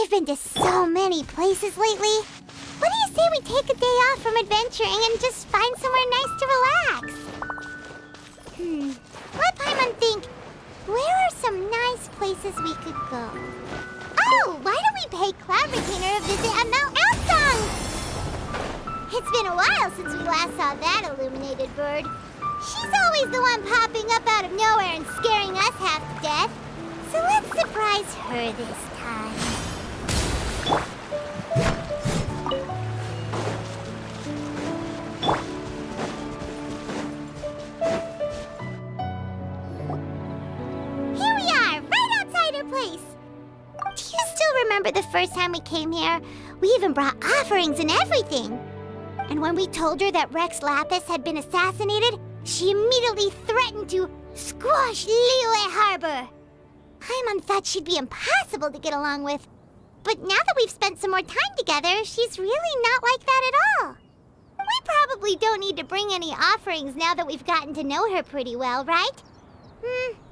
We've been to so many places lately. What do you say we take a day off from adventuring and just find somewhere nice to relax? Let Paimon think. Where are some nice places we could go? Oh, why don't we pay Cloud Retainer a visit at Mount Alsong? It's been a while since we last saw that illuminated bird. She's always the one popping up out of nowhere and scaring us half to death. So let's surprise her this time. Here we are, right outside her place. Do you still remember the first time we came here? We even brought offerings and everything. And when we told her that Rex Lapis had been assassinated, she immediately threatened to squash Liyue Harbor. Paimon thought she'd be impossible to get along with. But now that we've spent some more time together, she's really not like that at all. We probably don't need to bring any offerings now that we've gotten to know her pretty well, right?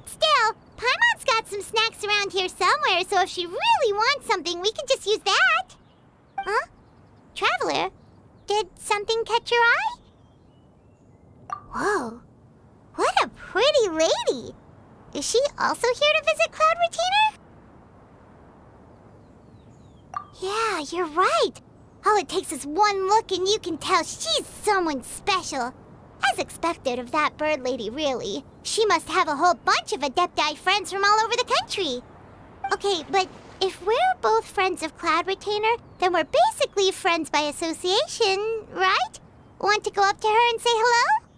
Still, Paimon's got some snacks around here somewhere, so if she really wants something, we can just use that. Huh? Traveler, did something catch your eye? Whoa, what a pretty lady! Is she also here to visit Cloud Retainer? Yeah, you're right. All it takes is one look and you can tell she's someone special. As expected of that bird lady, really. She must have a whole bunch of Adepti friends from all over the country. Okay, but if we're both friends of Cloud Retainer, then we're basically friends by association, right? Want to go up to her and say hello?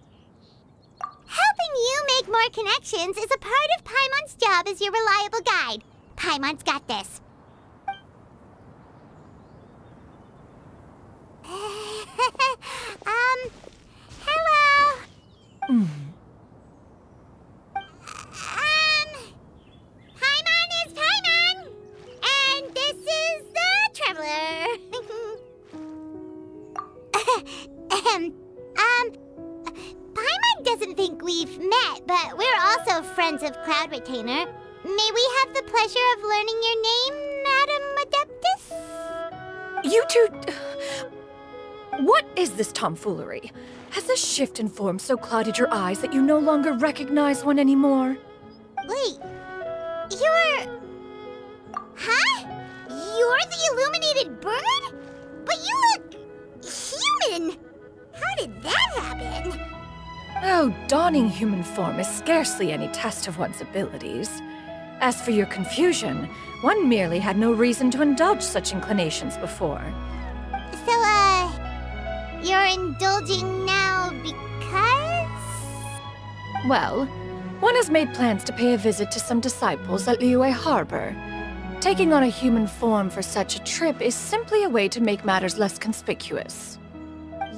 Helping you make more connections is a part of Paimon's job as your reliable guide. Paimon's got this. Hello? Paimon is Paimon! And this is the Traveler. Paimon doesn't think we've met, but we're also friends of Cloud Retainer. May we have the pleasure of learning your name, Madam Adeptus? You two... What is this tomfoolery? Has this shift in form so clouded your eyes that you no longer recognize one anymore? Wait, you're... Huh? You're the illuminated bird? But you look... human! How did that happen? Oh, donning human form is scarcely any test of one's abilities. As for your confusion, one merely had no reason to indulge such inclinations before. So, you're indulging now because? Well, one has made plans to pay a visit to some disciples at Liyue Harbor. Taking on a human form for such a trip is simply a way to make matters less conspicuous.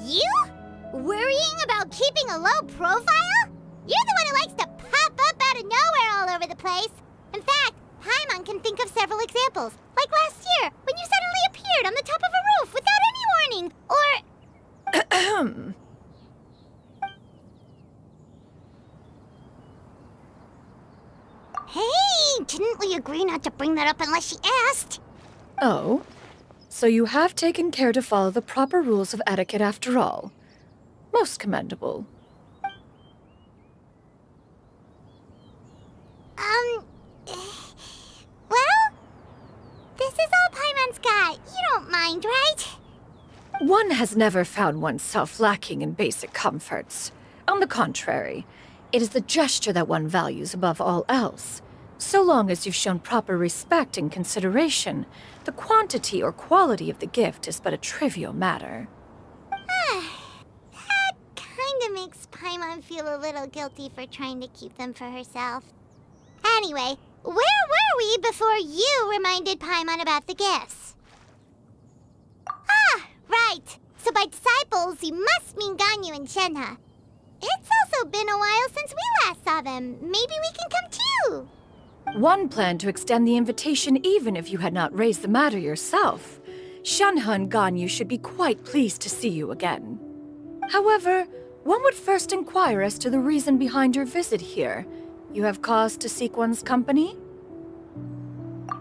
You? Worrying about keeping a low profile? You're the one who likes to pop up out of nowhere all over the place. In fact, Paimon can think of several examples. Like last year, when you suddenly appeared on the top of a roof without any warning, or... Hey, didn't we agree not to bring that up unless she asked? Oh? So you have taken care to follow the proper rules of etiquette after all. Most commendable. Well, this is all Paimon's got. You don't mind, right? One has never found oneself lacking in basic comforts. On the contrary, it is the gesture that one values above all else. So long as you've shown proper respect and consideration, the quantity or quality of the gift is but a trivial matter. That kinda makes Paimon feel a little guilty for trying to keep them for herself. Anyway, where were we before you reminded Paimon about the gifts? Ah, right. So by disciples, you must mean Ganyu and Shenhe. It's also been a while since we last saw them. Maybe we can come too. One planned to extend the invitation even if you had not raised the matter yourself. Shenhe and Ganyu should be quite pleased to see you again. However, one would first inquire as to the reason behind your visit here. You have cause to seek one's company?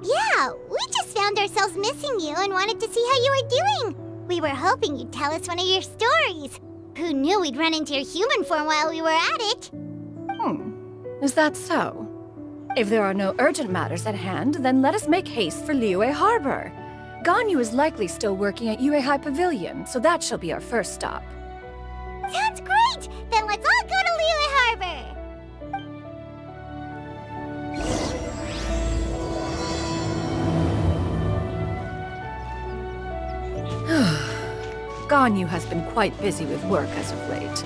Yeah, we just found ourselves missing you and wanted to see how you were doing. We were hoping you'd tell us one of your stories. Who knew we'd run into your human form while we were at it? Is that so? If there are no urgent matters at hand, then let us make haste for Liyue Harbor. Ganyu is likely still working at Yuehai Pavilion, so that shall be our first stop. Sounds great! Then let's all go to Liyue Harbor! Ganyu has been quite busy with work as of late.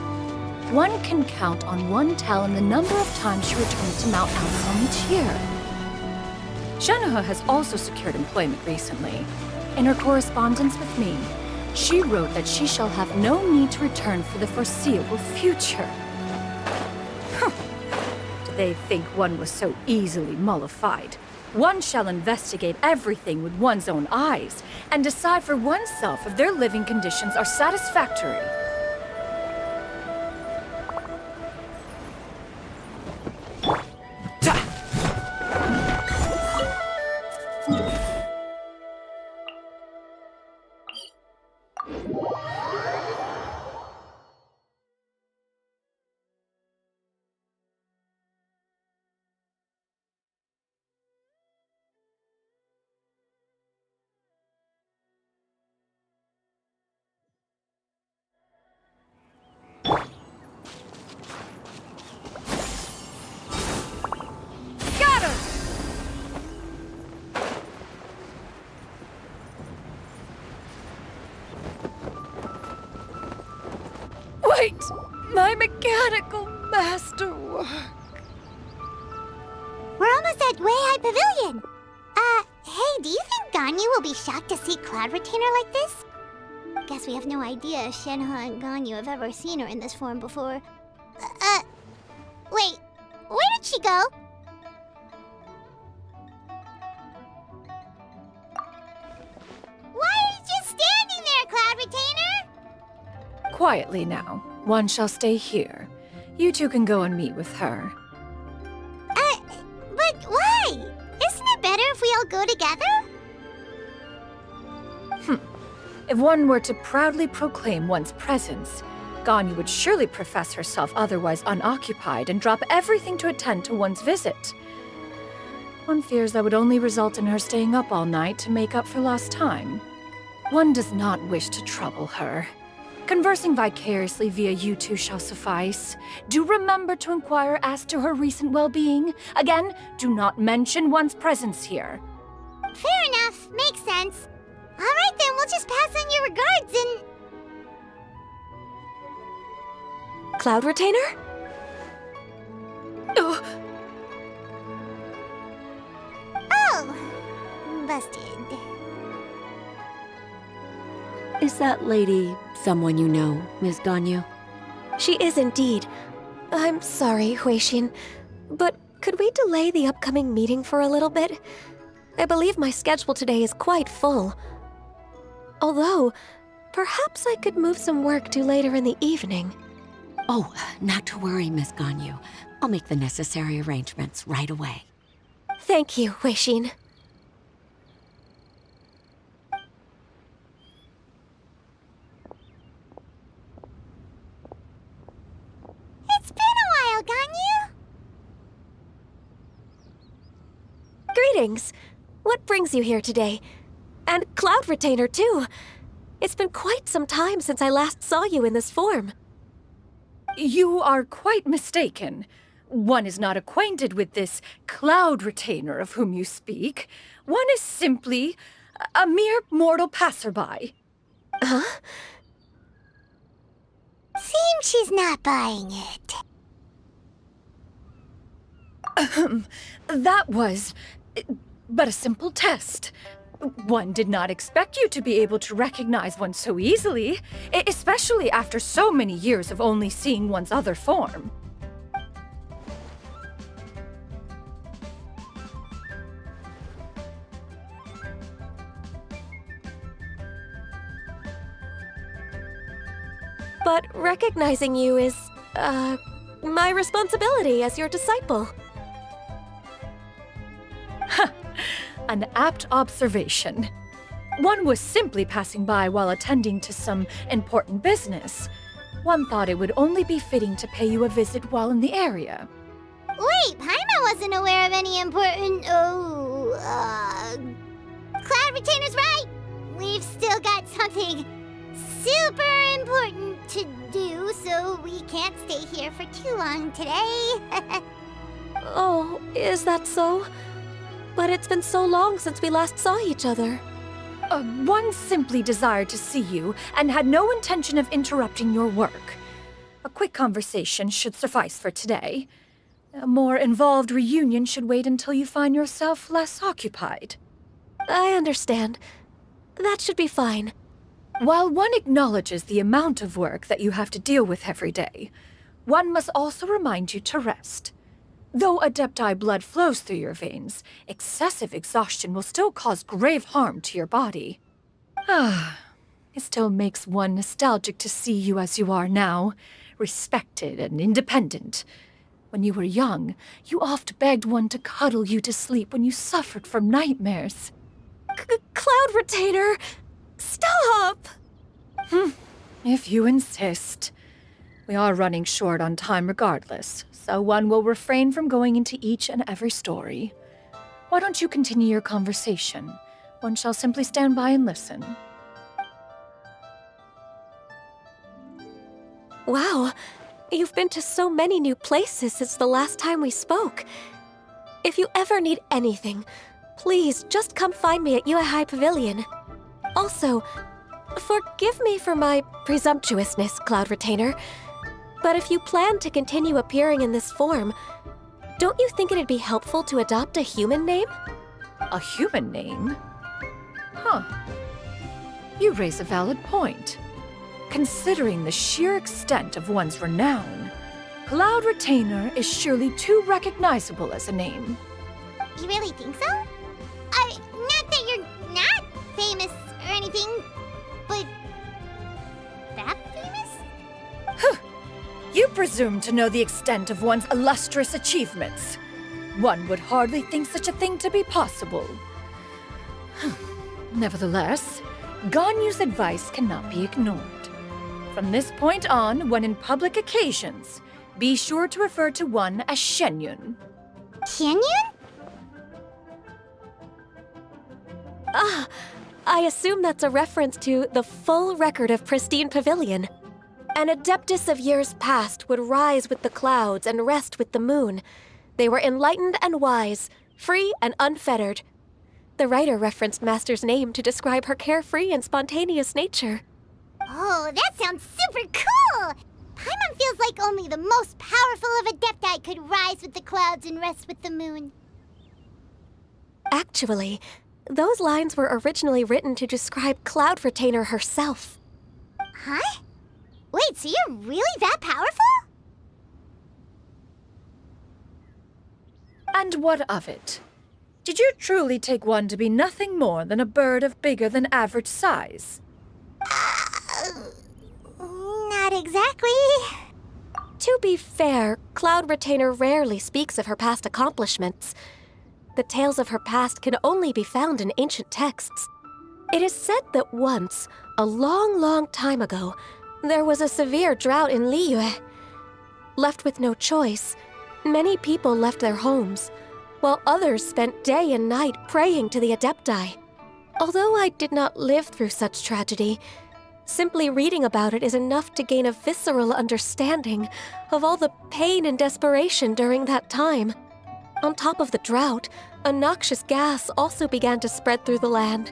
One can count on one talon the number of times she returns to Mount Alcon each year. Xianyun has also secured employment recently. In her correspondence with me, she wrote that she shall have no need to return for the foreseeable future. Did they think one was so easily mollified? One shall investigate everything with one's own eyes and decide for oneself if their living conditions are satisfactory. Wait! My mechanical masterwork! We're almost at Yuehai Pavilion! Hey, do you think Ganyu will be shocked to see Cloud Retainer like this? Guess we have no idea if Shenhe and Ganyu have ever seen her in this form before. Wait, where did she go? Why are you just standing there, Cloud Retainer? Quietly now. One shall stay here. You two can go and meet with her. But why? Isn't it better if we all go together? If one were to proudly proclaim one's presence, Ganyu would surely profess herself otherwise unoccupied and drop everything to attend to one's visit. One fears that would only result in her staying up all night to make up for lost time. One does not wish to trouble her. Conversing vicariously via you two shall suffice. Do remember to inquire as to her recent well-being. Again, do not mention one's presence here. Fair enough. Makes sense. All right then, we'll just pass on your regards and... Cloud Retainer? Oh, busted. Is that lady someone you know, Miss Ganyu? She is indeed. I'm sorry, Huixin, but could we delay the upcoming meeting for a little bit? I believe my schedule today is quite full. Although, perhaps I could move some work to later in the evening. Oh, not to worry, Miss Ganyu. I'll make the necessary arrangements right away. Thank you, Huixin. It's been a while, Ganyu. Greetings. What brings you here today? And Cloud Retainer, too. It's been quite some time since I last saw you in this form. You are quite mistaken. One is not acquainted with this Cloud Retainer of whom you speak. One is simply a mere mortal passerby. Huh? Seems she's not buying it. That was but a simple test. One did not expect you to be able to recognize one so easily, especially after so many years of only seeing one's other form. But recognizing you is, my responsibility as your disciple. An apt observation. One was simply passing by while attending to some important business. One thought it would only be fitting to pay you a visit while in the area. Wait, Paimon wasn't aware of any important. Cloud Retainer's right! We've still got something super important to do, so we can't stay here for too long today. Oh, is that so? But it's been so long since we last saw each other. One simply desired to see you and had no intention of interrupting your work. A quick conversation should suffice for today. A more involved reunion should wait until you find yourself less occupied. I understand. That should be fine. While one acknowledges the amount of work that you have to deal with every day, one must also remind you to rest. Though Adepti blood flows through your veins, excessive exhaustion will still cause grave harm to your body. It still makes one nostalgic to see you as you are now, respected and independent. When you were young, you oft begged one to cuddle you to sleep when you suffered from nightmares. Cloud Retainer! Stop! If you insist. We are running short on time regardless, so one will refrain from going into each and every story. Why don't you continue your conversation? One shall simply stand by and listen. Wow, you've been to so many new places since the last time we spoke. If you ever need anything, please just come find me at Yuehai Pavilion. Also, forgive me for my presumptuousness, Cloud Retainer, but if you plan to continue appearing in this form, don't you think it'd be helpful to adopt a human name? A human name? Huh. You raise a valid point. Considering the sheer extent of one's renown, Cloud Retainer is surely too recognizable as a name. You really think so? Not that you're not famous or anything, but that famous? You presume to know the extent of one's illustrious achievements. One would hardly think such a thing to be possible. Nevertheless, Ganyu's advice cannot be ignored. From this point on, when in public occasions, be sure to refer to one as Xianyun. Xianyun? I assume that's a reference to the full record of Pristine Pavilion. An adeptus of years past would rise with the clouds and rest with the moon. They were enlightened and wise, free and unfettered. The writer referenced Master's name to describe her carefree and spontaneous nature. Oh, that sounds super cool! Paimon feels like only the most powerful of Adepti could rise with the clouds and rest with the moon. Actually, those lines were originally written to describe Cloud Retainer herself. Huh? Wait, so you're really that powerful? And what of it? Did you truly take one to be nothing more than a bird of bigger than average size? Not exactly. To be fair, Cloud Retainer rarely speaks of her past accomplishments. The tales of her past can only be found in ancient texts. It is said that once, a long, long time ago, there was a severe drought in Liyue. Left with no choice, many people left their homes, while others spent day and night praying to the Adepti. Although I did not live through such tragedy, simply reading about it is enough to gain a visceral understanding of all the pain and desperation during that time. On top of the drought, a noxious gas also began to spread through the land.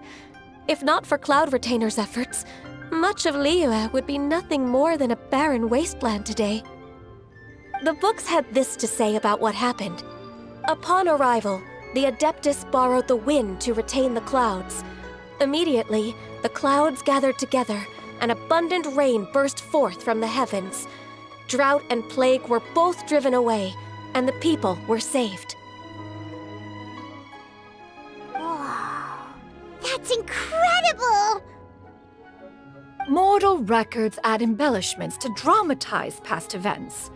If not for Cloud Retainer's efforts, much of Liyue would be nothing more than a barren wasteland today. The books had this to say about what happened. Upon arrival, the Adeptus borrowed the wind to retain the clouds. Immediately, the clouds gathered together, and abundant rain burst forth from the heavens. Drought and plague were both driven away, and the people were saved. Wow, that's incredible! Mortal records add embellishments to dramatize past events.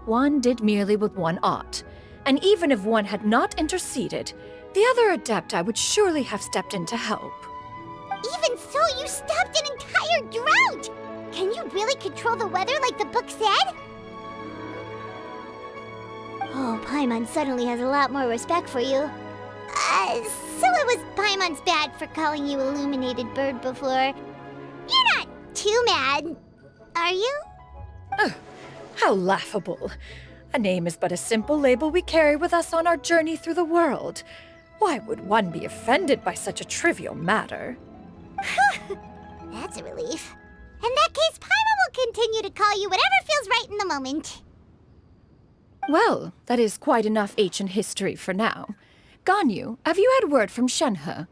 One did merely what one ought, and even if one had not interceded, The other Adepti would surely have stepped in to help. Even so, you stopped an entire drought! Can you really control the weather like the book said? Oh, Paimon suddenly has a lot more respect for you. So it was Paimon's bad for calling you Illuminated Bird before. You're not too mad, are you? How laughable. A name is but a simple label we carry with us on our journey through the world. Why would one be offended by such a trivial matter? That's a relief. In that case, Paimon will continue to call you whatever feels right in the moment. Well, that is quite enough ancient history for now. Ganyu, have you had word from Shenhe?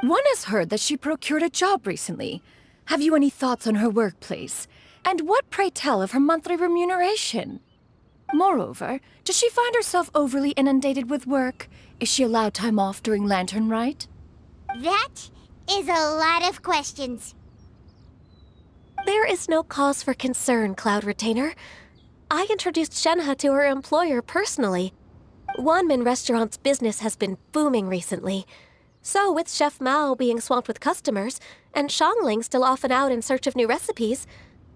One has heard that she procured a job recently. Have you any thoughts on her workplace? And what, pray tell, of her monthly remuneration? Moreover, does she find herself overly inundated with work? Is she allowed time off during Lantern Rite? That is a lot of questions. There is no cause for concern, Cloud Retainer. I introduced Shenhe to her employer personally. Wanmin Restaurant's business has been booming recently. So, with Chef Mao being swamped with customers, and Xiangling still off and out in search of new recipes,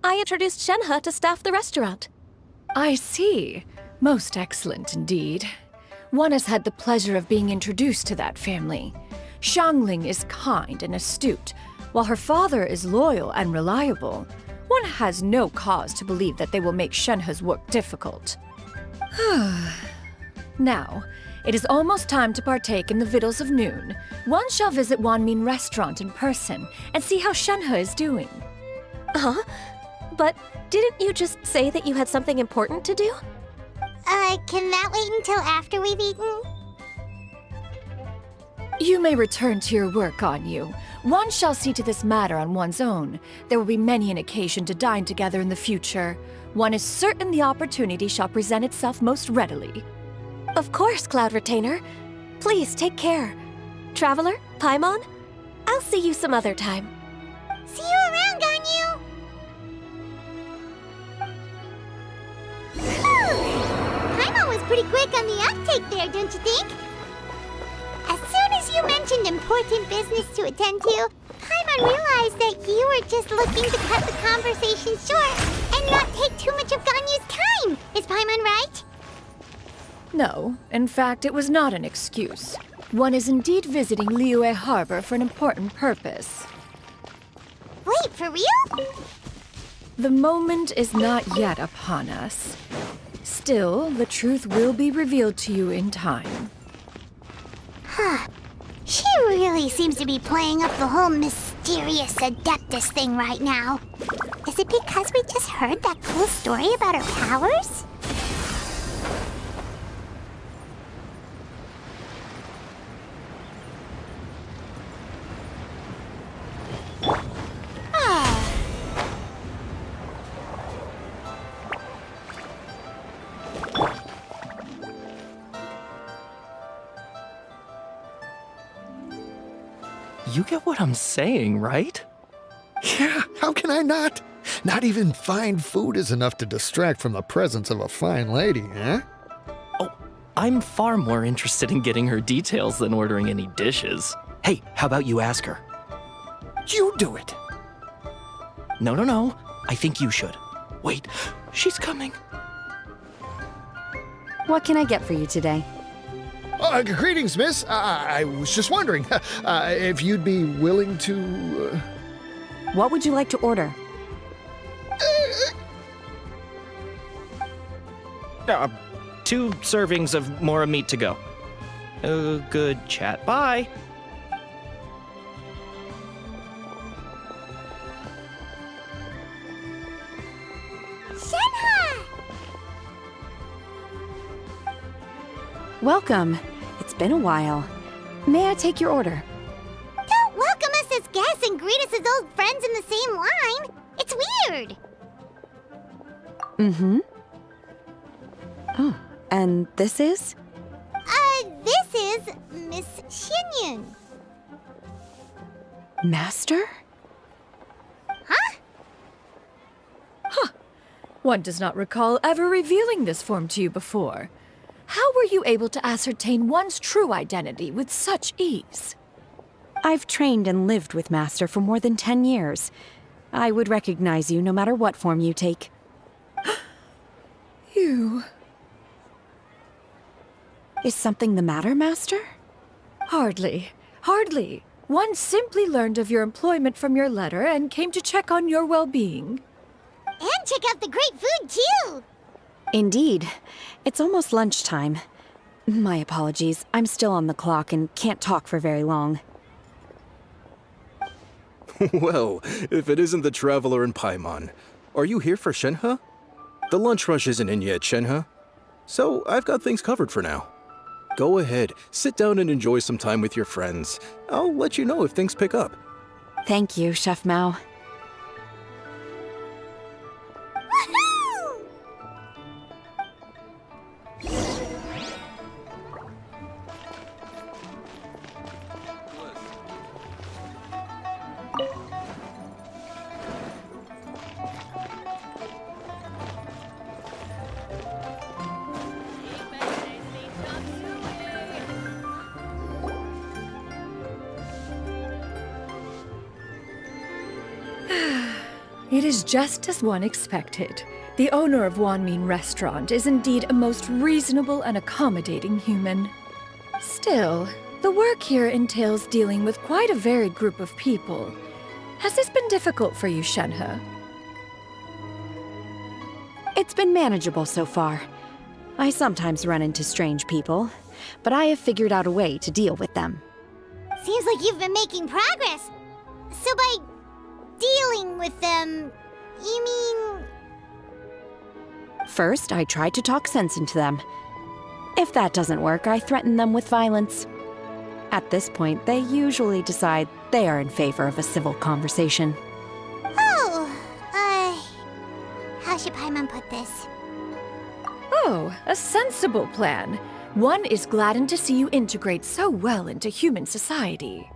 I introduced Shenhe to staff the restaurant. I see. Most excellent indeed. One has had the pleasure of being introduced to that family. Xiangling is kind and astute, while her father is loyal and reliable. One has no cause to believe that they will make Shenhe's work difficult. Now, it is almost time to partake in the victuals of noon. One shall visit Wanmin Restaurant in person and see how Shenhe is doing. Huh? But didn't you just say that you had something important to do? Can that wait until after we've eaten? You may return to your work, Ganyu. One shall see to this matter on one's own. There will be many an occasion to dine together in the future. One is certain the opportunity shall present itself most readily. Of course, Cloud Retainer. Please take care. Traveler, Paimon, I'll see you some other time. See you around, Ganyu! Paimon was pretty quick on the uptake there, don't you think? As soon as you mentioned important business to attend to, Paimon realized that you were just looking to cut the conversation short and not take too much of Ganyu's time. Is Paimon right? No, in fact, it was not an excuse. One is indeed visiting Liyue Harbor for an important purpose. Wait, for real? The moment is not yet upon us. Still, the truth will be revealed to you in time. She really seems to be playing up the whole mysterious Adeptus thing right now. Is it because we just heard that cool story about her powers? You get what I'm saying, right? Yeah, how can I not? Not even fine food is enough to distract from the presence of a fine lady, eh? Oh, I'm far more interested in getting her details than ordering any dishes. Hey, how about you ask her? You do it! No. I think you should. Wait, she's coming. What can I get for you today? Greetings, miss. I was just wondering if you'd be willing to... What would you like to order? 2 servings of Mora meat to go. Good chat. Bye. Shenhe! Welcome. It's been a while. May I take your order? Don't welcome us as guests and greet us as old friends in the same line. It's weird. Mm-hmm. Oh, and this is? This is Miss Xianyun. Master? One does not recall ever revealing this form to you before. How were you able to ascertain one's true identity with such ease? I've trained and lived with Master for more than 10 years. I would recognize you no matter what form you take. You... Is something the matter, Master? Hardly. Hardly. One simply learned of your employment from your letter and came to check on your well-being. And check out the great food, too! Indeed. It's almost lunchtime. My apologies. I'm still on the clock and can't talk for very long. Well, if it isn't the Traveler in Paimon, are you here for Shenhe? The lunch rush isn't in yet, Shenhe. So I've got things covered for now. Go ahead, sit down and enjoy some time with your friends. I'll let you know if things pick up. Thank you, Chef Mao. Woohoo! It is just as one expected. The owner of Wanmin Restaurant is indeed a most reasonable and accommodating human. Still, the work here entails dealing with quite a varied group of people. Has this been difficult for you, Shenhe? It's been manageable so far. I sometimes run into strange people, but I have figured out a way to deal with them. Seems like you've been making progress. So by dealing with them, you mean... First, I try to talk sense into them. If that doesn't work, I threaten them with violence. At this point, they usually decide they are in favor of a civil conversation. Oh, how should Paimon put this? Oh, a sensible plan. One is gladdened to see you integrate so well into human society.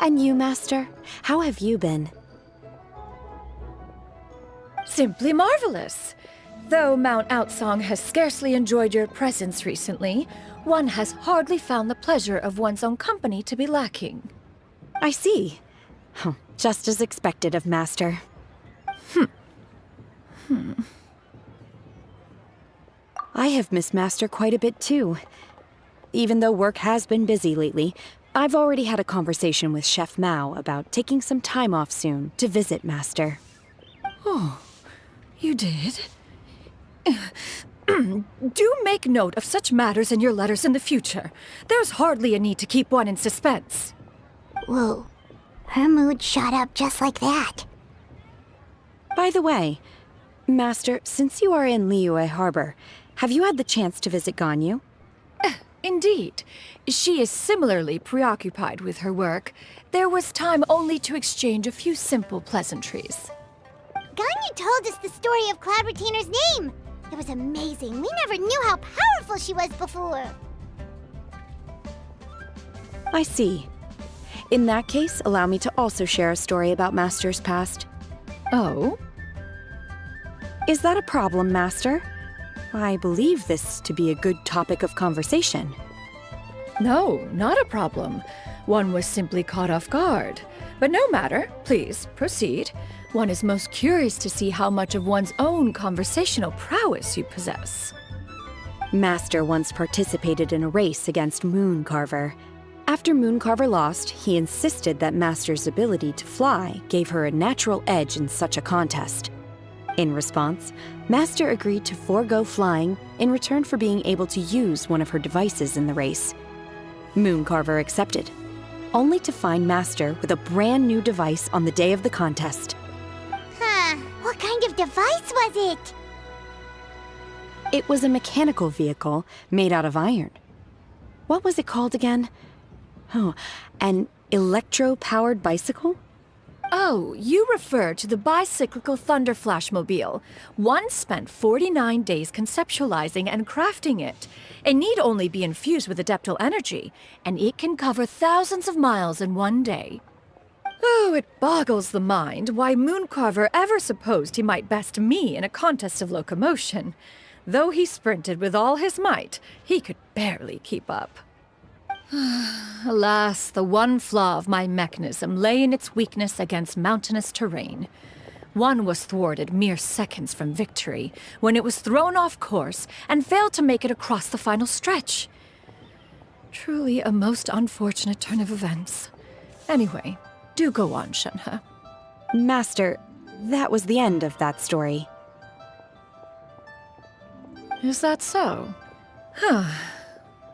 And you, Master? How have you been? Simply marvelous. Though Mount Outsong has scarcely enjoyed your presence recently, one has hardly found the pleasure of one's own company to be lacking. I see. Just as expected of Master. I have missed Master quite a bit too. Even though work has been busy lately, I've already had a conversation with Chef Mao about taking some time off soon to visit Master. Oh, you did? Do make note of such matters in your letters in the future. There's hardly a need to keep one in suspense. Whoa, her mood shot up just like that. By the way, Master, since you are in Liyue Harbor, have you had the chance to visit Ganyu? Indeed. She is similarly preoccupied with her work. There was time only to exchange a few simple pleasantries. Ganyu told us the story of Cloud Retainer's name. It was amazing. We never knew how powerful she was before. I see. In that case, allow me to also share a story about Master's past. Oh? Is that a problem, Master? I believe this to be a good topic of conversation. No, not a problem. One was simply caught off guard. But no matter, please, proceed. One is most curious to see how much of one's own conversational prowess you possess. Master once participated in a race against Mooncarver. After Mooncarver lost, he insisted that Master's ability to fly gave her a natural edge in such a contest. In response, Master agreed to forego flying in return for being able to use one of her devices in the race. Mooncarver accepted, only to find Master with a brand new device on the day of the contest. Huh, what kind of device was it? It was a mechanical vehicle made out of iron. What was it called again? Oh, an electro-powered bicycle? Oh, you refer to the bicyclical Thunder Flashmobile. One spent 49 days conceptualizing and crafting it. It need only be infused with adeptal energy, and it can cover thousands of miles in one day. Oh, it boggles the mind why Mooncarver ever supposed he might best me in a contest of locomotion. Though he sprinted with all his might, he could barely keep up. Alas, the one flaw of my mechanism lay in its weakness against mountainous terrain. One was thwarted mere seconds from victory, when it was thrown off course and failed to make it across the final stretch. Truly a most unfortunate turn of events. Anyway, do go on, Shenhe. Master, that was the end of that story. Is that so?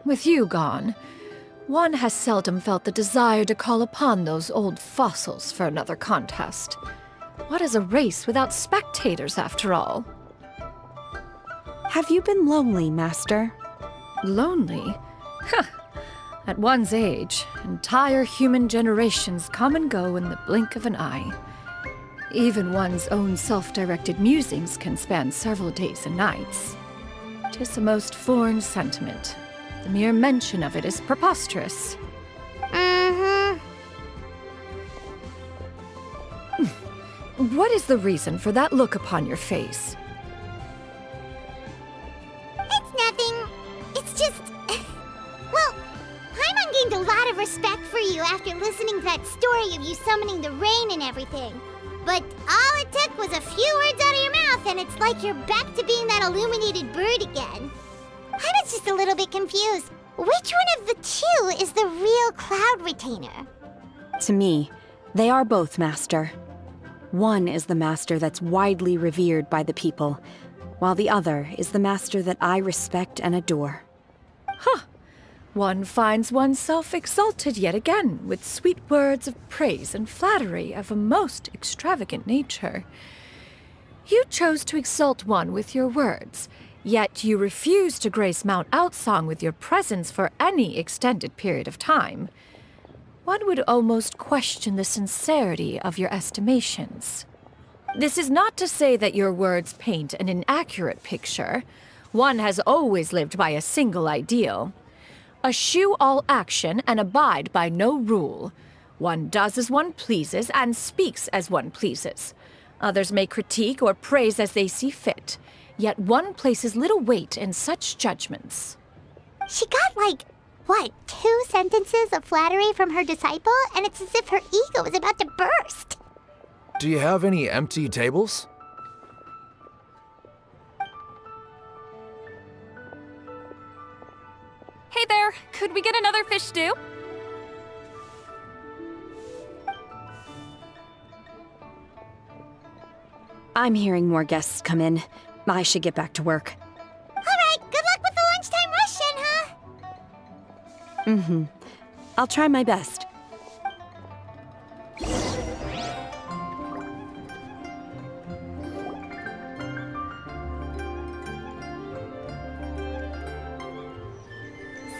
With you gone, one has seldom felt the desire to call upon those old fossils for another contest. What is a race without spectators, after all? Have you been lonely, Master? Lonely? At one's age, entire human generations come and go in the blink of an eye. Even one's own self-directed musings can span several days and nights. 'Tis a most foreign sentiment. The mere mention of it is preposterous. What is the reason for that look upon your face? It's nothing. It's just... Well, Paimon gained a lot of respect for you after listening to that story of you summoning the rain and everything. But all it took was a few words out of your mouth, and it's like you're back to being that illuminated bird again. I was just a little bit confused. Which one of the two is the real Cloud Retainer? To me, they are both, Master. One is the master that's widely revered by the people, while the other is the master that I respect and adore. One finds oneself exalted yet again with sweet words of praise and flattery of a most extravagant nature. You chose to exalt one with your words, yet you refuse to grace Mount Outsong with your presence for any extended period of time. One would almost question the sincerity of your estimations. This is not to say that your words paint an inaccurate picture. One has always lived by a single ideal. Eschew all action and abide by no rule. One does as one pleases and speaks as one pleases. Others may critique or praise as they see fit, yet one places little weight in such judgments. She got what, 2 sentences of flattery from her disciple, and it's as if her ego is about to burst. Do you have any empty tables? Hey there, could we get another fish stew? I'm hearing more guests come in. I should get back to work. All right, good luck with the lunchtime rush, Shenhe. I'll try my best.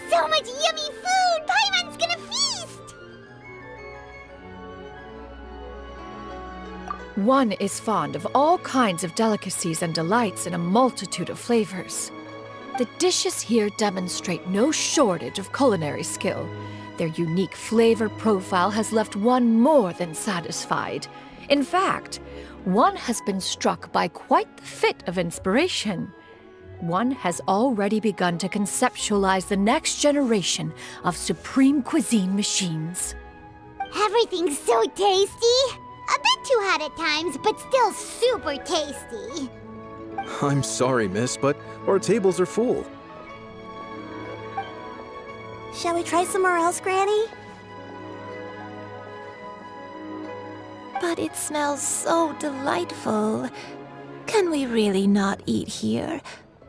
So much yummy food! Paimon's gonna feast! One is fond of all kinds of delicacies and delights in a multitude of flavors. The dishes here demonstrate no shortage of culinary skill. Their unique flavor profile has left one more than satisfied. In fact, one has been struck by quite the fit of inspiration. One has already begun to conceptualize the next generation of supreme cuisine machines. Everything's so tasty! A bit too hot at times, but still super tasty. I'm sorry, miss, but our tables are full. Shall we try somewhere else, Granny? But it smells so delightful. Can we really not eat here?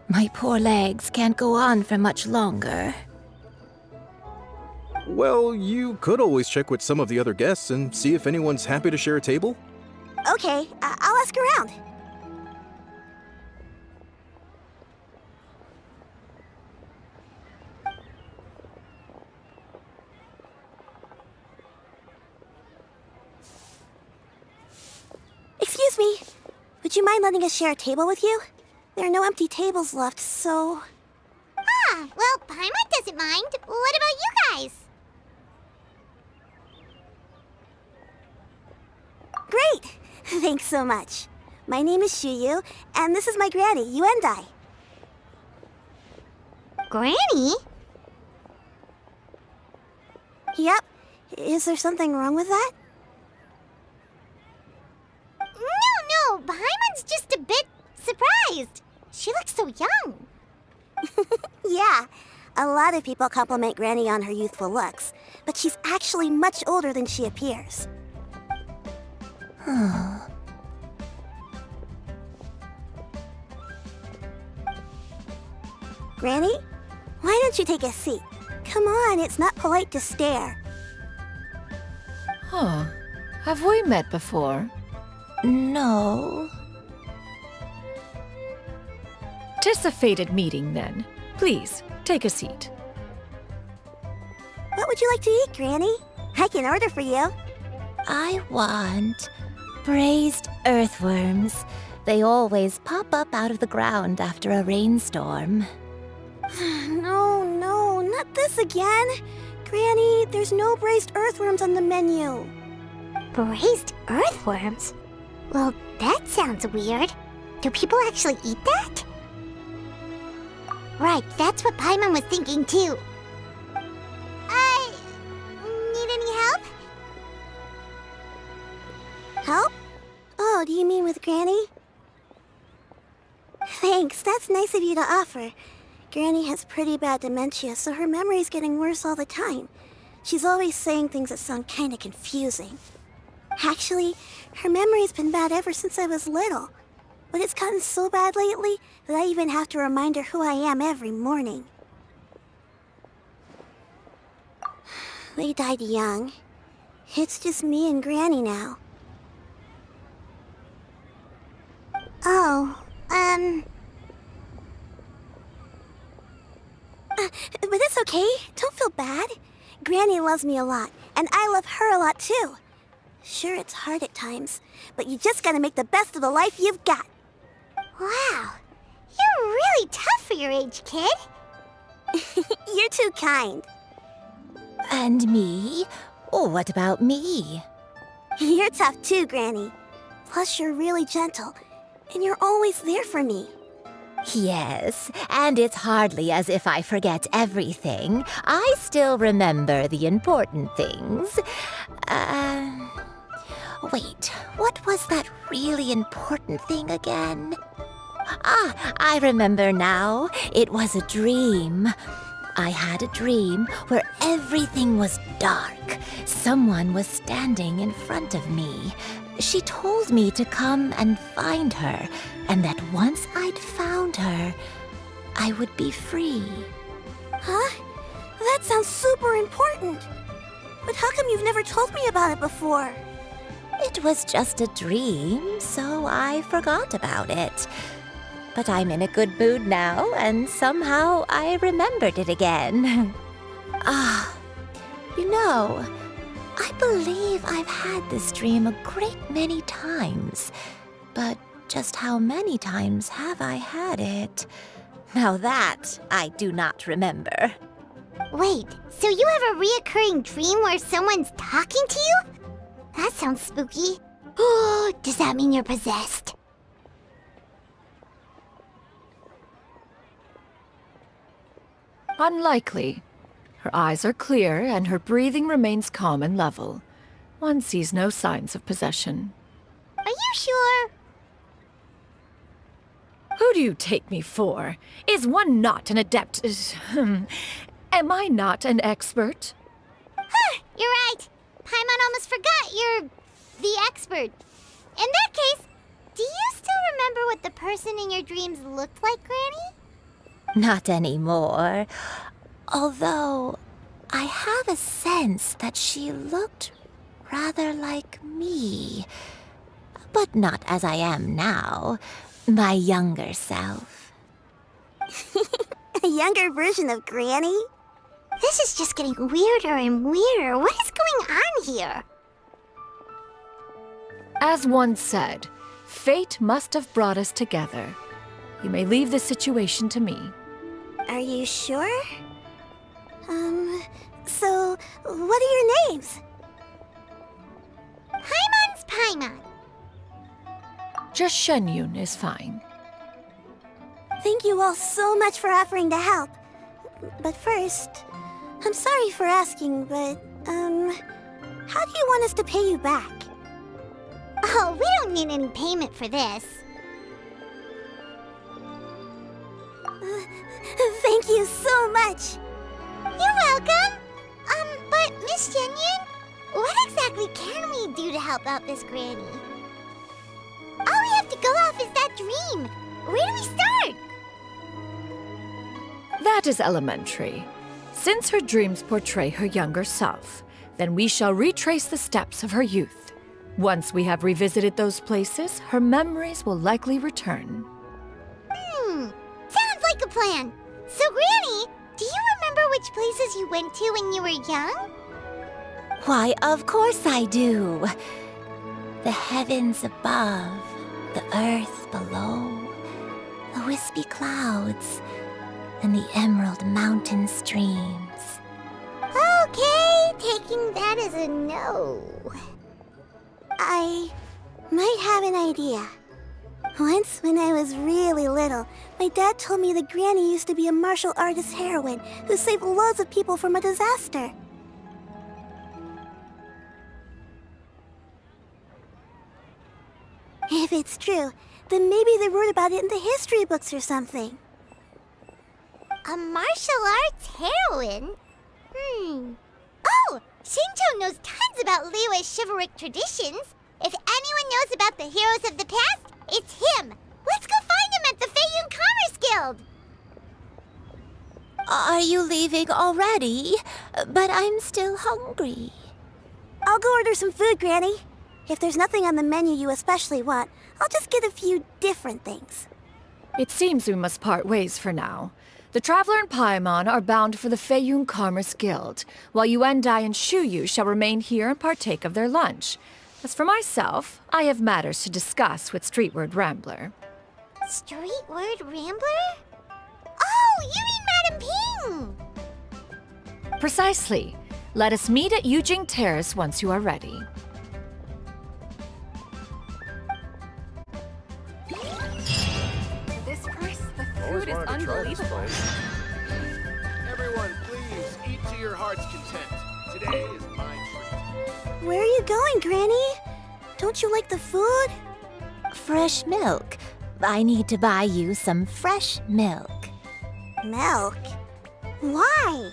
My poor legs can't go on for much longer. Well, you could always check with some of the other guests and see if anyone's happy to share a table. Okay, I'll ask around. Excuse me. Would you mind letting us share a table with you? There are no empty tables left, so... well, Paimon doesn't mind. What about you guys? Great! Thanks so much. My name is Xianyun, and this is my granny, Yuendai. Granny? Yep. Is there something wrong with that? No, Paimon's just a bit surprised. She looks so young. Yeah. A lot of people compliment Granny on her youthful looks, but she's actually much older than she appears. Granny? Why don't you take a seat? Come on, it's not polite to stare. Huh. Have we met before? No. 'Tis a fated meeting, then. Please, take a seat. What would you like to eat, Granny? I can order for you. I want braised earthworms. They always pop up out of the ground after a rainstorm. No, not this again. Granny, there's no braised earthworms on the menu. Braised earthworms? Well, that sounds weird. Do people actually eat that? Right, that's what Paimon was thinking too. Need any help? Help? Oh, do you mean with Granny? Thanks, that's nice of you to offer. Granny has pretty bad dementia, so her memory's getting worse all the time. She's always saying things that sound kinda confusing. Actually, her memory's been bad ever since I was little. But it's gotten so bad lately that I even have to remind her who I am every morning. They died young. It's just me and Granny now. Oh, But it's okay. Don't feel bad. Granny loves me a lot, and I love her a lot too. Sure, it's hard at times, but you just gotta make the best of the life you've got. wow. You're really tough for your age, kid. You're too kind. And me? Oh, what about me? You're tough too, Granny. Plus, you're really gentle, and you're always there for me. Yes, and it's hardly as if I forget everything. I still remember the important things. Wait, what was that really important thing again? Ah, I remember now. It was a dream. I had a dream where everything was dark. Someone was standing in front of me. She told me to come and find her, and that once I'd found her, I would be free. Huh? That sounds super important. But how come you've never told me about it before? It was just a dream, so I forgot about it. But I'm in a good mood now, and somehow I remembered it again. You know, I believe I've had this dream a great many times. But just how many times have I had it? Now that I do not remember. Wait, so you have a reoccurring dream where someone's talking to you? That sounds spooky. Oh, does that mean you're possessed? Unlikely. Her eyes are clear and her breathing remains calm and level. One sees no signs of possession. Are you sure? Who do you take me for? Is one not an adept? Am I not an expert? You're right. Paimon almost forgot you're the expert. In that case, do you still remember what the person in your dreams looked like, Granny? Not anymore. Although, I have a sense that she looked rather like me. But not as I am now. My younger self. A younger version of Granny? This is just getting weirder and weirder. What is going on here? As one said, fate must have brought us together. You may leave the situation to me. Are you sure? So, what are your names? Paimon's Paimon. Just Xianyun is fine. Thank you all so much for offering to help. But first, I'm sorry for asking, but, how do you want us to pay you back? Oh, we don't need any payment for this. Thank you so much! You're welcome! But Miss Xianyun, what exactly can we do to help out this granny? All we have to go off is that dream. Where do we start? That is elementary. Since her dreams portray her younger self, then we shall retrace the steps of her youth. Once we have revisited those places, her memories will likely return. Sounds like a plan. So, Granny, do you remember which places you went to when you were young? Why, of course I do. The heavens above, the earth below, the wispy clouds, and the emerald mountain streams. Okay, taking that as a no. I might have an idea. Once, when I was really little, my dad told me the granny used to be a martial artist heroine who saved loads of people from a disaster. If it's true, then maybe they wrote about it in the history books or something. A martial arts heroine? Oh, Shinto knows tons about Liyue's chivalric traditions. If anyone knows about the heroes of the past, it's him. Let's go find him at the Xianyun Commerce Guild. Are you leaving already? But I'm still hungry. I'll go order some food, Granny. If there's nothing on the menu you especially want, I'll just get a few different things. It seems we must part ways for now. The Traveler and Paimon are bound for the Xianyun Commerce Guild, while Yuendai and Shuyu shall remain here and partake of their lunch. As for myself, I have matters to discuss with Streetward Rambler. Streetward Rambler? Oh, you mean Madam Ping! Precisely. Let us meet at Yujing Terrace once you are ready. This price, the food is unbelievable. Everyone, please eat to your heart's content. Today is my treat. Where are you going, Granny? Don't you like the food? Fresh milk. I need to buy you some fresh milk. Milk? Why?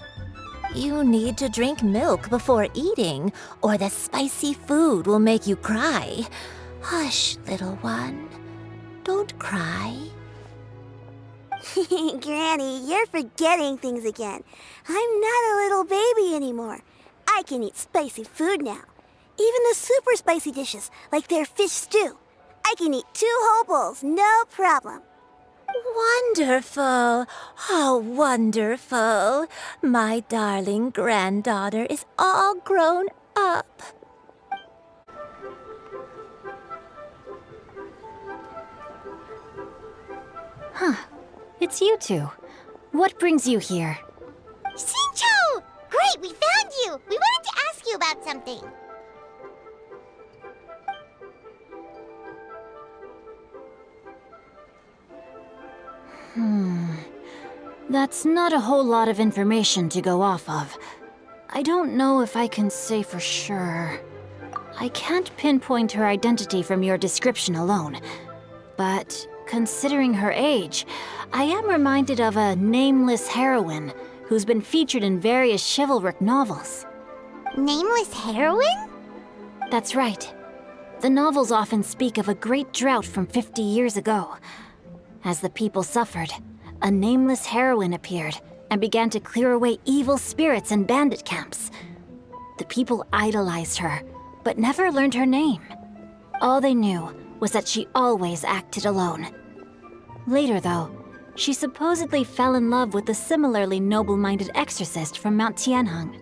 You need to drink milk before eating, or the spicy food will make you cry. Hush, little one. Don't cry. Granny, you're forgetting things again. I'm not a little baby anymore. I can eat spicy food now. Even the super spicy dishes, like their fish stew. I can eat 2 whole bowls, no problem. Wonderful. How wonderful. My darling granddaughter is all grown up. It's you two. What brings you here? Shincho! Great, we found you! We wanted to ask you about something. That's not a whole lot of information to go off of. I don't know if I can say for sure. I can't pinpoint her identity from your description alone. But considering her age, I am reminded of a nameless heroine who's been featured in various chivalric novels. Nameless heroine? That's right. The novels often speak of a great drought from 50 years ago. As the people suffered, a nameless heroine appeared and began to clear away evil spirits and bandit camps. The people idolized her, but never learned her name. All they knew was that she always acted alone. Later, though, she supposedly fell in love with a similarly noble-minded exorcist from Mount Tianheng.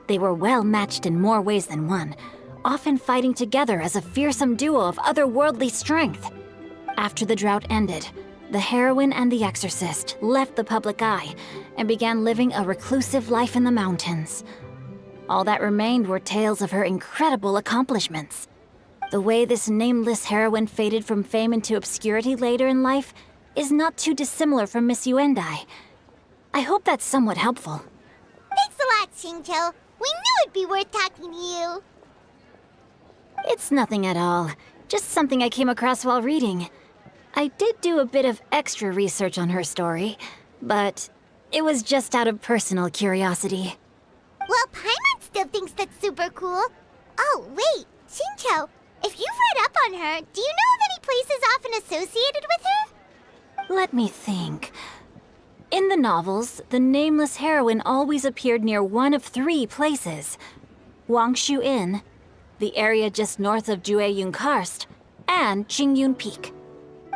They were well matched in more ways than one, often fighting together as a fearsome duo of otherworldly strength. After the drought ended, the heroine and the exorcist left the public eye and began living a reclusive life in the mountains. All that remained were tales of her incredible accomplishments. The way this nameless heroine faded from fame into obscurity later in life is not too dissimilar from Miss Yuendai. I hope that's somewhat helpful. Thanks a lot, Xingqiu. We knew it'd be worth talking to you. It's nothing at all. Just something I came across while reading. I did do a bit of extra research on her story, but it was just out of personal curiosity. Well, Paimon still thinks that's super cool. Oh, wait, Xingqiu, if you've read up on her, do you know of any places often associated with her? Let me think. In the novels, the nameless heroine always appeared near one of 3 places. Wangshu Inn, the area just north of Jueyun Karst, and Xianyun Peak.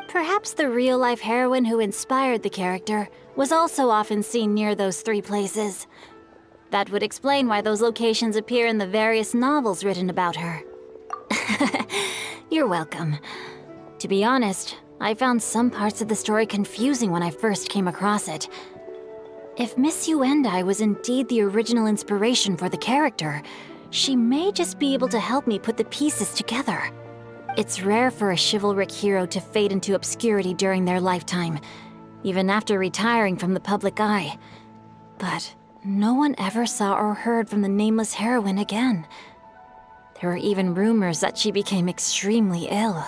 Perhaps the real-life heroine who inspired the character was also often seen near those 3 places. That would explain why those locations appear in the various novels written about her. You're welcome. To be honest, I found some parts of the story confusing when I first came across it. If Miss Yuendai was indeed the original inspiration for the character, she may just be able to help me put the pieces together. It's rare for a chivalric hero to fade into obscurity during their lifetime, even after retiring from the public eye. But no one ever saw or heard from the nameless heroine again. There were even rumors that she became extremely ill.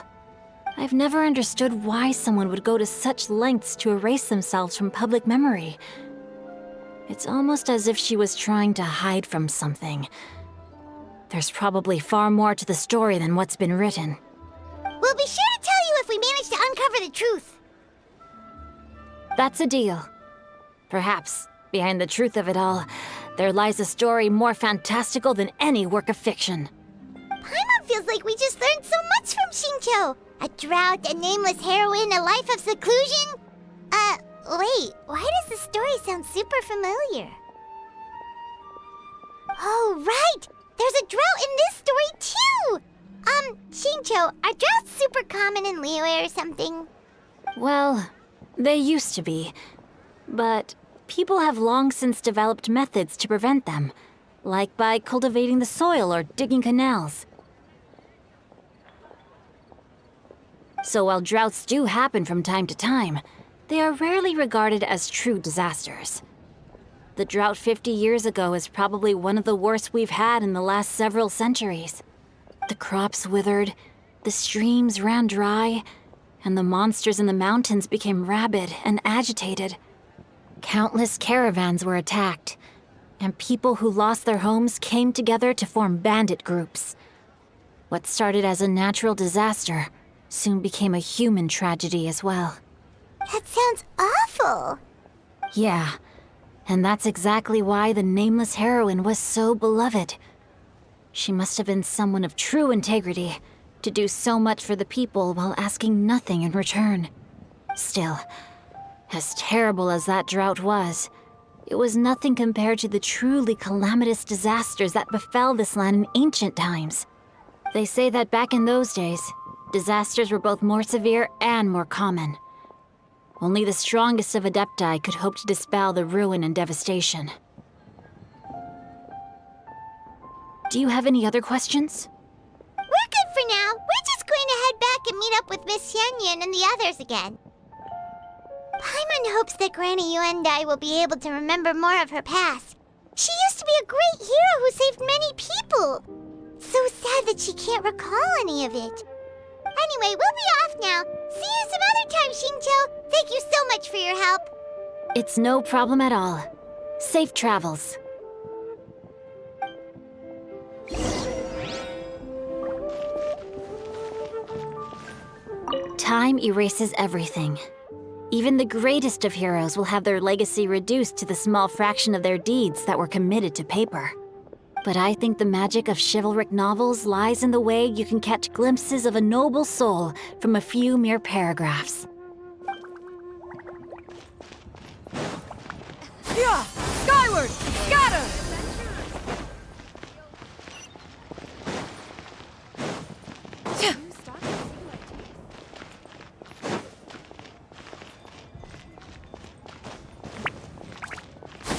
I've never understood why someone would go to such lengths to erase themselves from public memory. It's almost as if she was trying to hide from something. There's probably far more to the story than what's been written. We'll be sure to tell you if we manage to uncover the truth. That's a deal. Perhaps, behind the truth of it all, there lies a story more fantastical than any work of fiction. Paimon feels like we just learned so much from Xingqiu. A drought, a nameless heroine, a life of seclusion. Wait, why does the story sound super familiar? Oh, right! There's a drought in this story, too! Xingqiu, are droughts super common in Liyue or something? Well, they used to be. But people have long since developed methods to prevent them, like by cultivating the soil or digging canals. So while droughts do happen from time to time, they are rarely regarded as true disasters. The drought 50 years ago is probably one of the worst we've had in the last several centuries. The crops withered, the streams ran dry, and the monsters in the mountains became rabid and agitated. Countless caravans were attacked, and people who lost their homes came together to form bandit groups. What started as a natural disaster soon became a human tragedy as well. That sounds awful. Yeah, and that's exactly why the nameless heroine was so beloved. She must have been someone of true integrity, to do so much for the people while asking nothing in return. Still, as terrible as that drought was, it was nothing compared to the truly calamitous disasters that befell this land in ancient times. They say that back in those days, disasters were both more severe and more common. Only the strongest of Adepti could hope to dispel the ruin and devastation. Do you have any other questions? We're good for now. We're just going to head back and meet up with Miss Xianyun and the others again. Paimon hopes that Granny Yuendai will be able to remember more of her past. She used to be a great hero who saved many people. So sad that she can't recall any of it. Anyway, we'll be off now. See you some other time, Xingqiu. Thank you so much for your help. It's no problem at all. Safe travels. Time erases everything. Even the greatest of heroes will have their legacy reduced to the small fraction of their deeds that were committed to paper. But I think the magic of chivalric novels lies in the way you can catch glimpses of a noble soul from a few mere paragraphs. Yeah! Skyward! Scatter!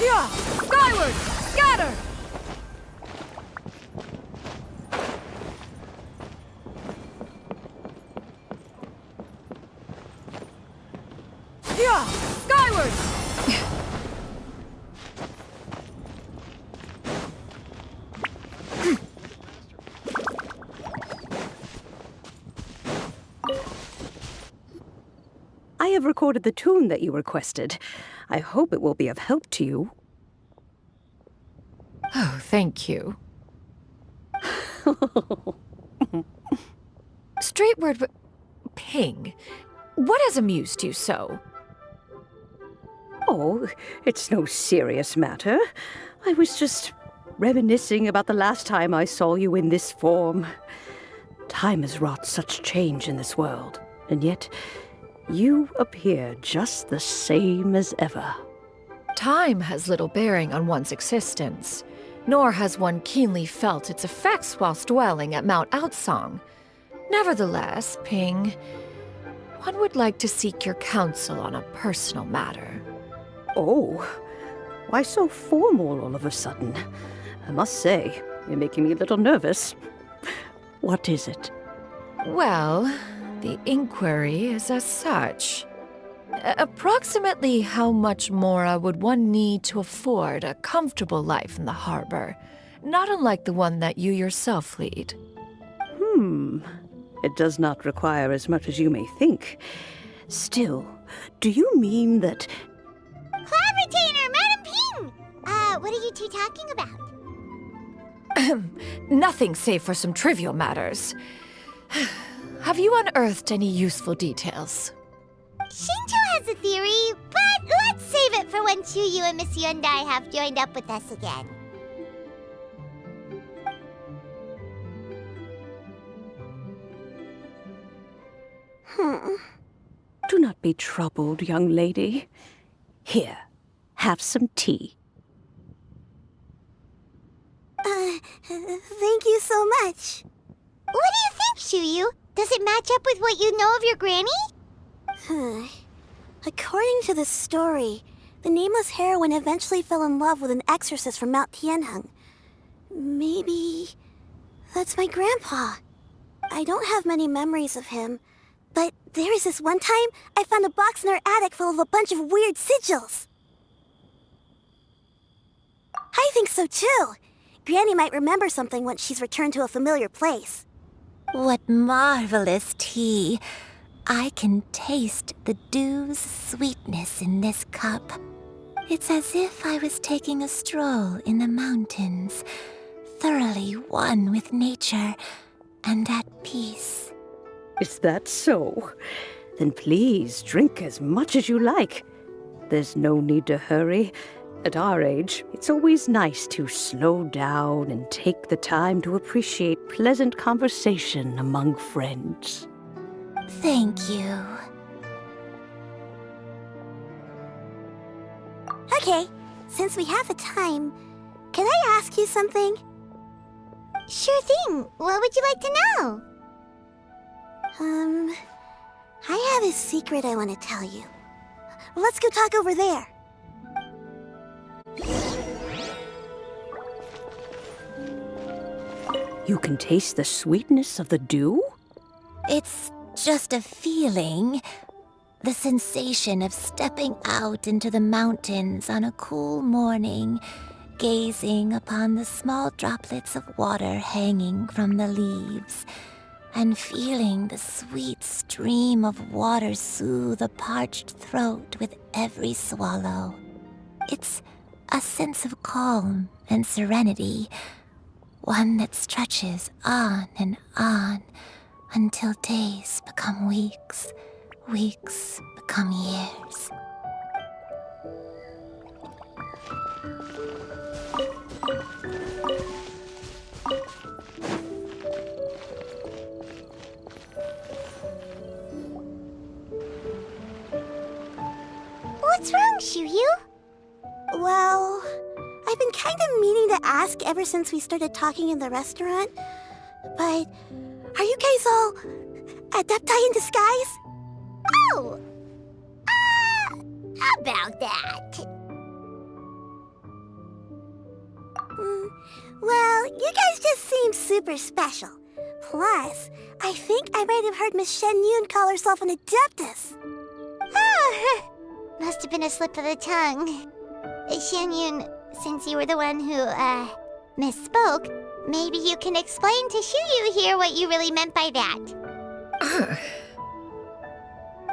Yeah! Skyward! Scatter! Yeah! Skyward! have recorded the tune that you requested. I hope it will be of help to you. Oh, thank you. Straight word, but Ping, what has amused you so? Oh, it's no serious matter. I was just reminiscing about the last time I saw you in this form. Time has wrought such change in this world, and yet you appear just the same as ever. Time has little bearing on one's existence, nor has one keenly felt its effects whilst dwelling at Mount Outsong. Nevertheless, Ping, one would like to seek your counsel on a personal matter. Oh, why so formal all of a sudden? I must say, you're making me a little nervous. What is it? Well, the inquiry is as such. Approximately how much more would one need to afford a comfortable life in the harbor, not unlike the one that you yourself lead? It does not require as much as you may think. Still, do you mean that... Cloud Retainer, Madam Ping! What are you two talking about? Nothing save for some trivial matters. Have you unearthed any useful details? Shinto has a theory, but let's save it for when Chuyu and Miss Yundai have joined up with us again. Do not be troubled, young lady. Here, have some tea. Thank you so much. What do you think, Chuyu? Does it match up with what you know of your granny? According to the story, the nameless heroine eventually fell in love with an exorcist from Mount Tianheng. Maybe that's my grandpa. I don't have many memories of him, but there was this one time I found a box in our attic full of a bunch of weird sigils. I think so too. Granny might remember something once she's returned to a familiar place. What marvelous tea. I can taste the dew's sweetness in this cup. It's as if I was taking a stroll in the mountains, thoroughly one with nature and at peace. Is that so? Then please drink as much as you like. There's no need to hurry. At our age, it's always nice to slow down and take the time to appreciate pleasant conversation among friends. Thank you. Okay, since we have the time, can I ask you something? Sure thing. What would you like to know? I have a secret I want to tell you. Let's go talk over there. You can taste the sweetness of the dew? It's just a feeling. The sensation of stepping out into the mountains on a cool morning, gazing upon the small droplets of water hanging from the leaves, and feeling the sweet stream of water soothe a parched throat with every swallow. It's a sense of calm and serenity, one that stretches on and on until days become weeks, weeks become years. What's wrong, Chuyu? Well, I've been kind of meaning to ask ever since we started talking in the restaurant, but are you guys all adepti in disguise? Oh! About that. Well, you guys just seem super special. Plus, I think I might have heard Miss Xianyun call herself an adeptus. Oh, must have been a slip of the tongue. Xianyun, since you were the one who, misspoke, maybe you can explain to Chuyu here what you really meant by that.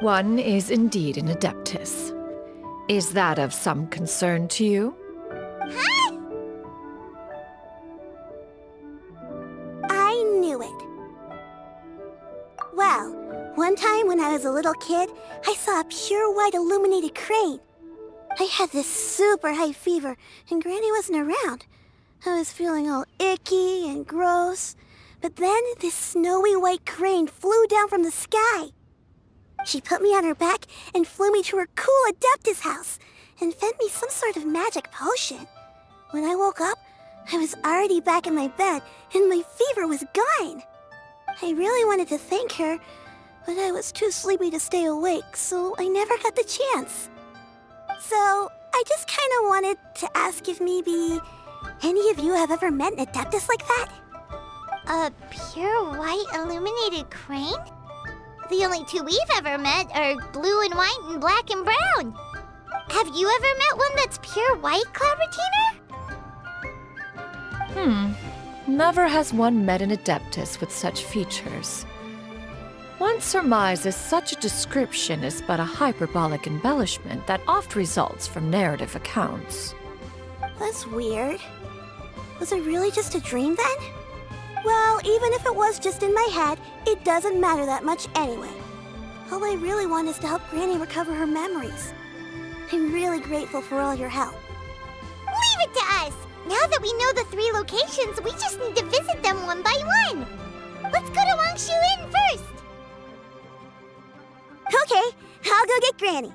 One is indeed an Adeptus. Is that of some concern to you? Huh? I knew it. Well, one time when I was a little kid, I saw a pure white illuminated crane. I had this super high fever, and Granny wasn't around. I was feeling all icky and gross. But then this snowy white crane flew down from the sky. She put me on her back and flew me to her cool Adeptus house and fed me some sort of magic potion. When I woke up, I was already back in my bed and my fever was gone. I really wanted to thank her, but I was too sleepy to stay awake, so I never got the chance. So I just kind of wanted to ask if maybe any of you have ever met an Adeptus like that? A pure white illuminated crane? The only two we've ever met are blue and white and black and brown. Have you ever met one that's pure white, Cloud Retainer? Never has one met an Adeptus with such features. One surmises such a description is but a hyperbolic embellishment that oft results from narrative accounts. That's weird. Was it really just a dream then? Well, even if it was just in my head, it doesn't matter that much anyway. All I really want is to help Granny recover her memories. I'm really grateful for all your help. Leave it to us! Now that we know the 3 locations, we just need to visit them one by one. Let's go to Xianyun first. Okay, I'll go get Granny.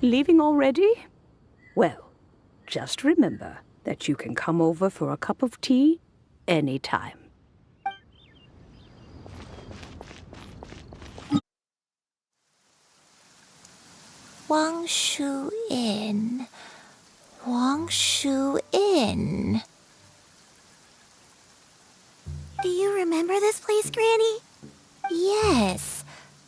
Leaving already? Well, just remember that you can come over for a cup of tea anytime. Wangshu Inn. Wangshu Inn. Do you remember this place, Granny? Yes.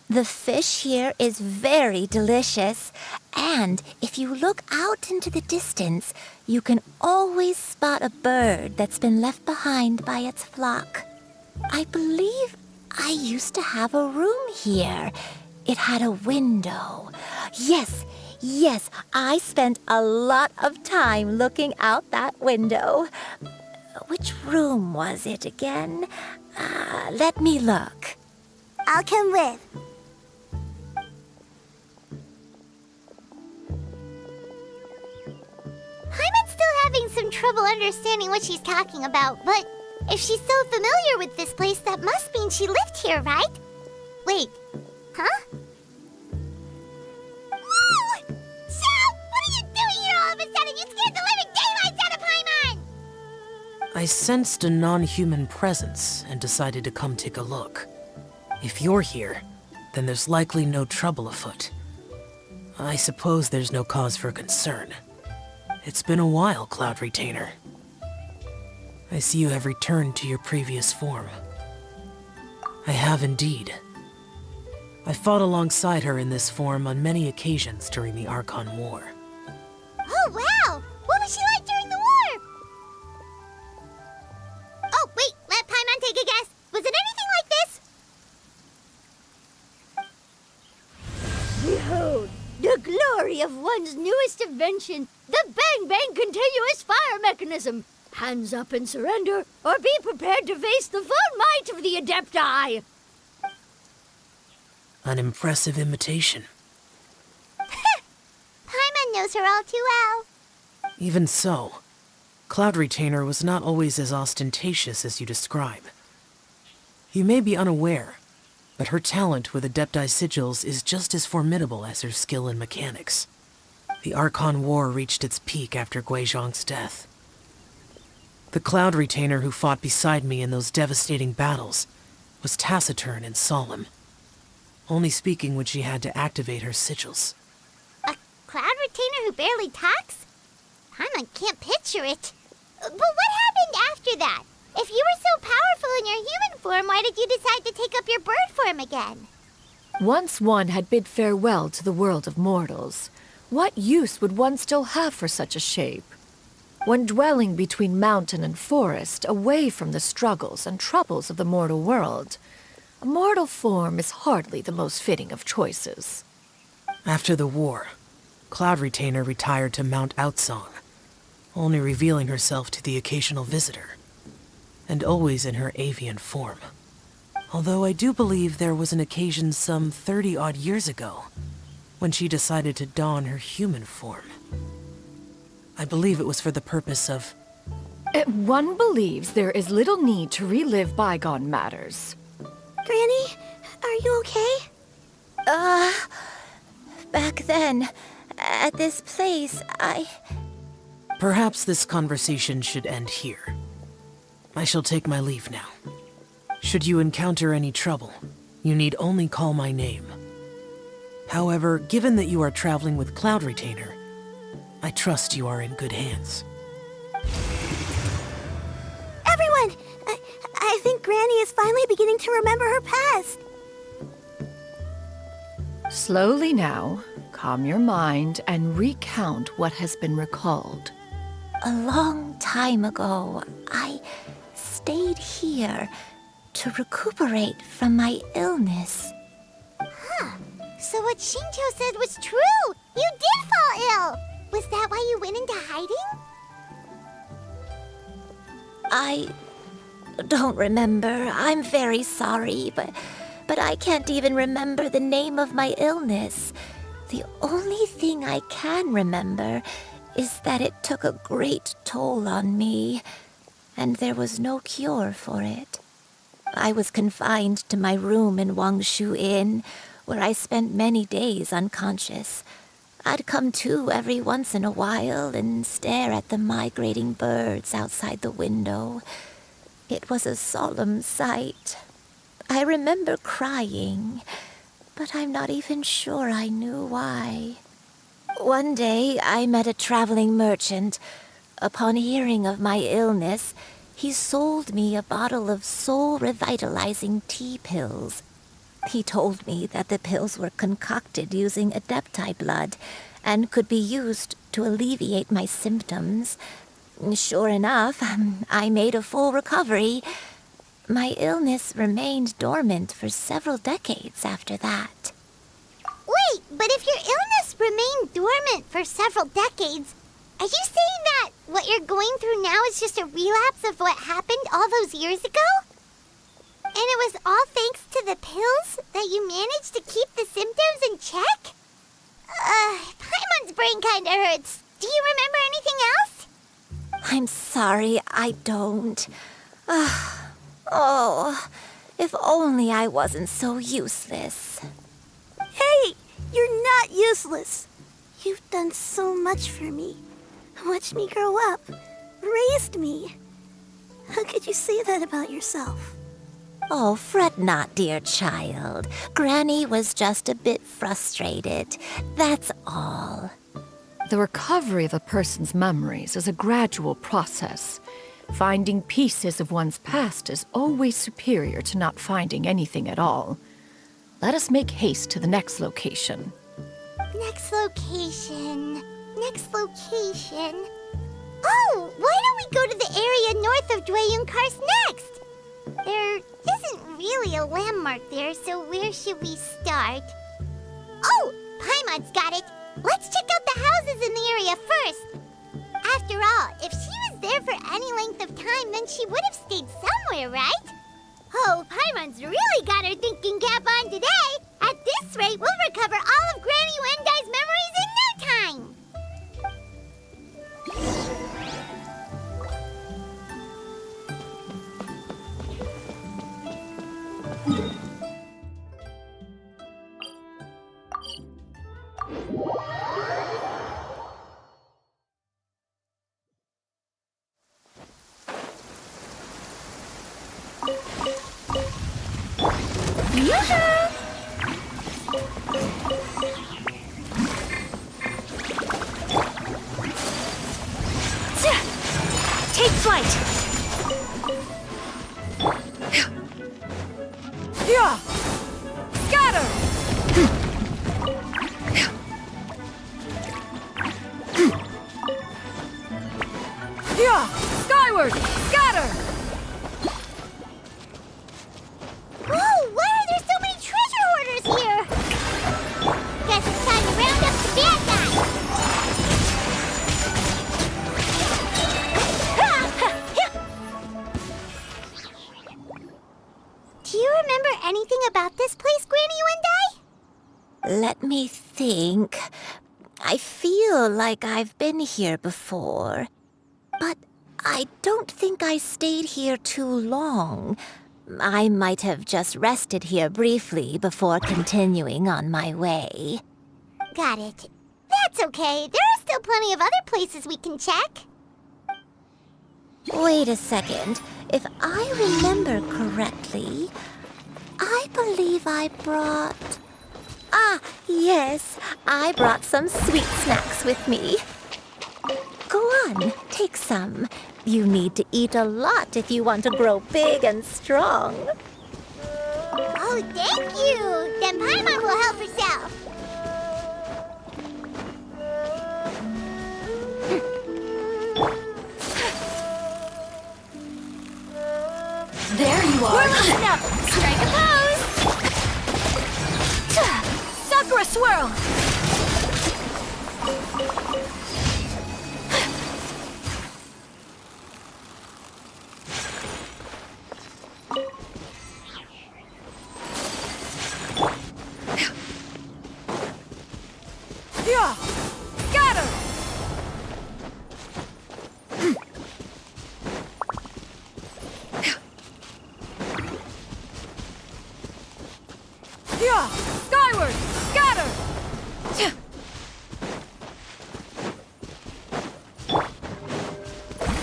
The fish here is very delicious, and if you look out into the distance, you can always spot a bird that's been left behind by its flock. I believe I used to have a room here. It had a window. Yes, I spent a lot of time looking out that window. Which room was it again? Let me look. I'll come with. Paimon's still having some trouble understanding what she's talking about, but if she's so familiar with this place, that must mean she lived here, right? Wait, huh? Whoa! Shao! What are you doing here all of a sudden? You scared the living daylights out of Paimon! I sensed a non-human presence and decided to come take a look. If you're here, then there's likely no trouble afoot. I suppose there's no cause for concern. It's been a while, Cloud Retainer. I see you have returned to your previous form. I have indeed. I fought alongside her in this form on many occasions during the Archon War. Oh, wow! What was she like during the war? Oh, wait, let Paimon take a guess. Was it anything like this? Behold, the glory of one's newest invention, the Bang Bang Continuous Fire Mechanism. Hands up and surrender, or be prepared to face the full might of the Adepti. An impressive imitation. Paimon knows her all too well. Even so, Cloud Retainer was not always as ostentatious as you describe. You may be unaware, but her talent with Adepti sigils is just as formidable as her skill in mechanics. The Archon War reached its peak after Guizhong's death. The Cloud Retainer who fought beside me in those devastating battles was taciturn and solemn, only speaking when she had to activate her sigils. A Cloud Retainer who barely talks? Paimon can't picture it. But what happened after that? If you were so powerful in your human form, why did you decide to take up your bird form again? Once one had bid farewell to the world of mortals, what use would one still have for such a shape? When dwelling between mountain and forest, away from the struggles and troubles of the mortal world, a mortal form is hardly the most fitting of choices. After the war, Cloud Retainer retired to Mount Outsong, only revealing herself to the occasional visitor, and always in her avian form. Although I do believe there was an occasion some 30-odd years ago when she decided to don her human form. I believe it was for the purpose of... One believes there is little need to relive bygone matters. Granny, are you okay? Back then, at this place, Perhaps this conversation should end here. I shall take my leave now. Should you encounter any trouble, you need only call my name. However, given that you are traveling with Cloud Retainer, I trust you are in good hands. Everyone! I think Granny is finally beginning to remember her past. Slowly now, calm your mind and recount what has been recalled. A long time ago, I stayed here to recuperate from my illness. Huh. So what Shinjo said was true! You did fall ill! Was that why you went into hiding? I don't remember. I'm very sorry, but I can't even remember the name of my illness. The only thing I can remember is that it took a great toll on me, and there was no cure for it. I was confined to my room in Wangshu Inn, where I spent many days unconscious. I'd come to every once in a while and stare at the migrating birds outside the window. It was a solemn sight. I remember crying, but I'm not even sure I knew why. One day, I met a traveling merchant. Upon hearing of my illness, he sold me a bottle of soul-revitalizing tea pills. He told me that the pills were concocted using Adepti blood and could be used to alleviate my symptoms. Sure enough, I made a full recovery. My illness remained dormant for several decades after that. Wait, but if your illness remained dormant for several decades, are you saying that what you're going through now is just a relapse of what happened all those years ago? And it was all thanks to the pills that you managed to keep the symptoms in check? Paimon's brain kinda hurts. Do you remember anything else? I'm sorry, I don't. Oh, if only I wasn't so useless. Hey, you're not useless. You've done so much for me. Watched me grow up. Raised me. How could you say that about yourself? Oh, fret not, dear child. Granny was just a bit frustrated. That's all. The recovery of a person's memories is a gradual process. Finding pieces of one's past is always superior to not finding anything at all. Let us make haste to the next location. Next location. Next location. Oh, why don't we go to the area north of Dwayun Karst next? There isn't really a landmark there, so where should we start? Oh, Paimon's got it. Let's check out the houses in the area first. After all, if she was there for any length of time, then she would have stayed somewhere, right? Oh, Paimon's really got her thinking cap on today. At this rate, we'll recover all of Granny Wendai's memories in no time. Take flight! Yeah! Scatter! Yeah! Skyward! Scatter! Whoa, why are there so many treasure hoarders here? Guess it's time to round up the bad guys. Do you remember anything about this place, Granny Wendy? Let me think. I feel like I've been here before, but I don't think I stayed here too long. I might have just rested here briefly before continuing on my way. Got it. That's okay. There are still plenty of other places we can check. Wait a second. If I remember correctly, I believe I brought... Ah, yes. I brought some sweet snacks with me. Go on, take some. You need to eat a lot if you want to grow big and strong. Oh, thank you. Then Paimon will help herself. There you are! We're looking up. Strike a pose. Sakura swirl! Yeah! Scatter! Yeah! Skyward! Scatter!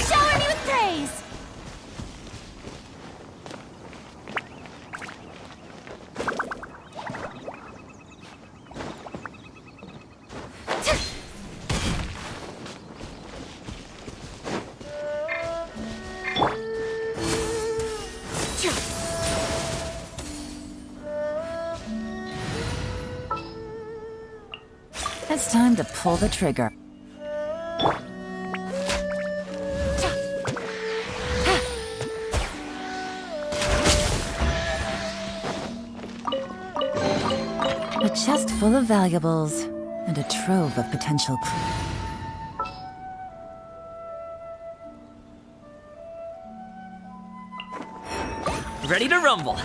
Shower me with praise! It's time to pull the trigger. A chest full of valuables and a trove of potential clues. Ready to rumble.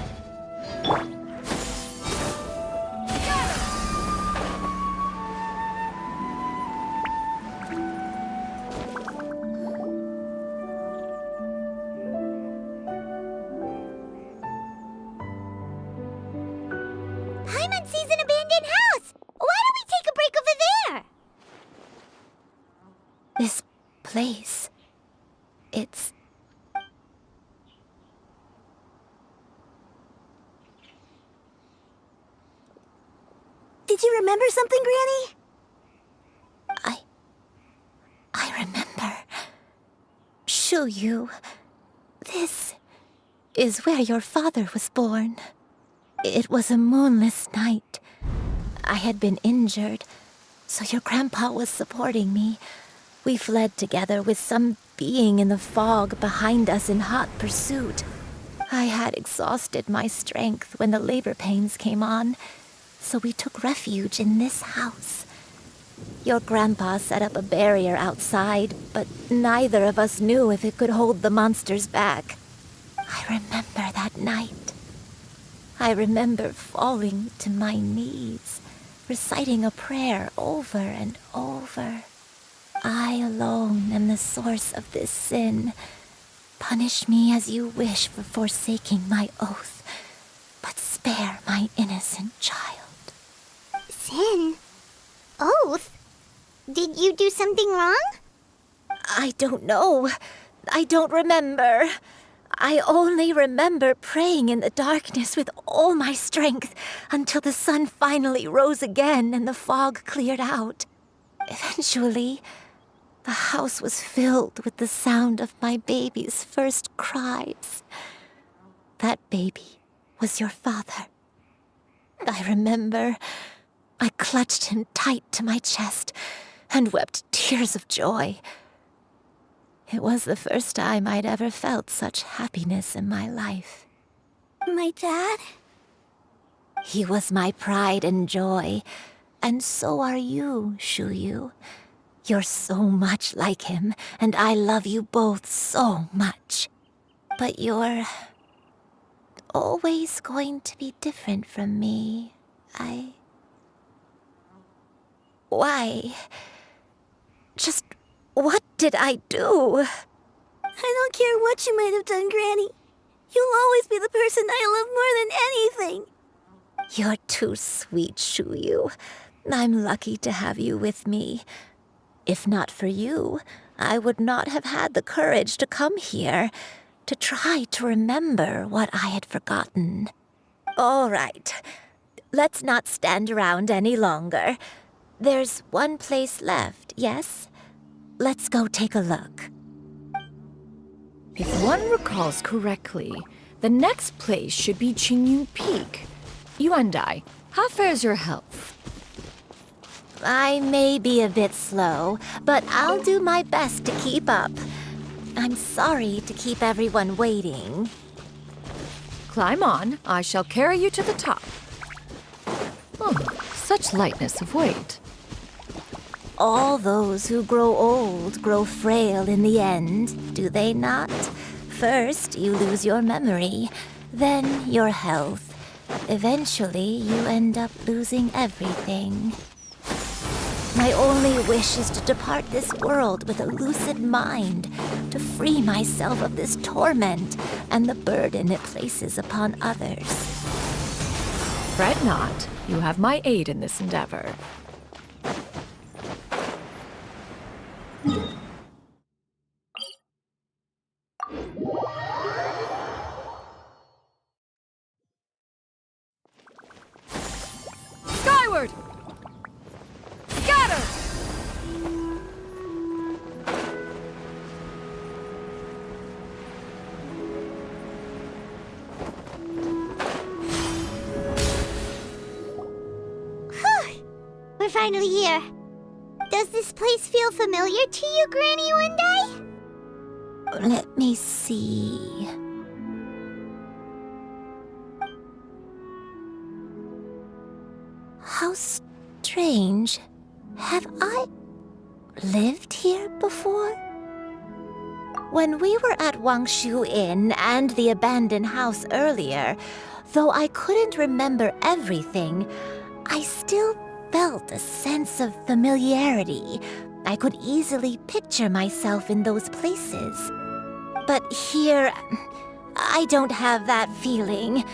Paimon sees an abandoned house. Why don't we take a break over there? This place... it's... Did you remember something, Granny? I remember. Xianyun. This is where your father was born. It was a moonless night. I had been injured, so your grandpa was supporting me. We fled together with some being in the fog behind us in hot pursuit. I had exhausted my strength when the labor pains came on, so we took refuge in this house. Your grandpa set up a barrier outside, but neither of us knew if it could hold the monsters back. I remember that night. I remember falling to my knees, reciting a prayer over and over. I alone am the source of this sin. Punish me as you wish for forsaking my oath, but spare my innocent child. Sin? Oath? Did you do something wrong? I don't know. I don't remember. I only remember praying in the darkness with all my strength until the sun finally rose again and the fog cleared out. Eventually, the house was filled with the sound of my baby's first cries. That baby was your father. I remember. I clutched him tight to my chest and wept tears of joy. It was the first time I'd ever felt such happiness in my life. My dad? He was my pride and joy, and so are you, Xianyun. You're so much like him, and I love you both so much. But you're always going to be different from me. Why? Just what did I do? I don't care what you might have done, Granny. You'll always be the person I love more than anything. You're too sweet, Xianyun. I'm lucky to have you with me. If not for you, I would not have had the courage to come here, to try to remember what I had forgotten. All right, let's not stand around any longer. There's one place left, yes? Let's go take a look. If one recalls correctly, the next place should be Xianyun Peak. You and I, how fares your health? I may be a bit slow, but I'll do my best to keep up. I'm sorry to keep everyone waiting. Climb on, I shall carry you to the top. Oh, such lightness of weight. All those who grow old grow frail in the end, do they not? First, you lose your memory, then your health. Eventually, you end up losing everything. My only wish is to depart this world with a lucid mind, to free myself of this torment and the burden it places upon others. Fret not, you have my aid in this endeavor. Skyward! Scatter! We're finally here. Does this place feel familiar to you, Granny Wendai? Let me see. How strange. Have I lived here before? When we were at Wangshu Inn and the abandoned house earlier, though I couldn't remember everything, I still felt a sense of familiarity. I could easily picture myself in those places. But here, I don't have that feeling.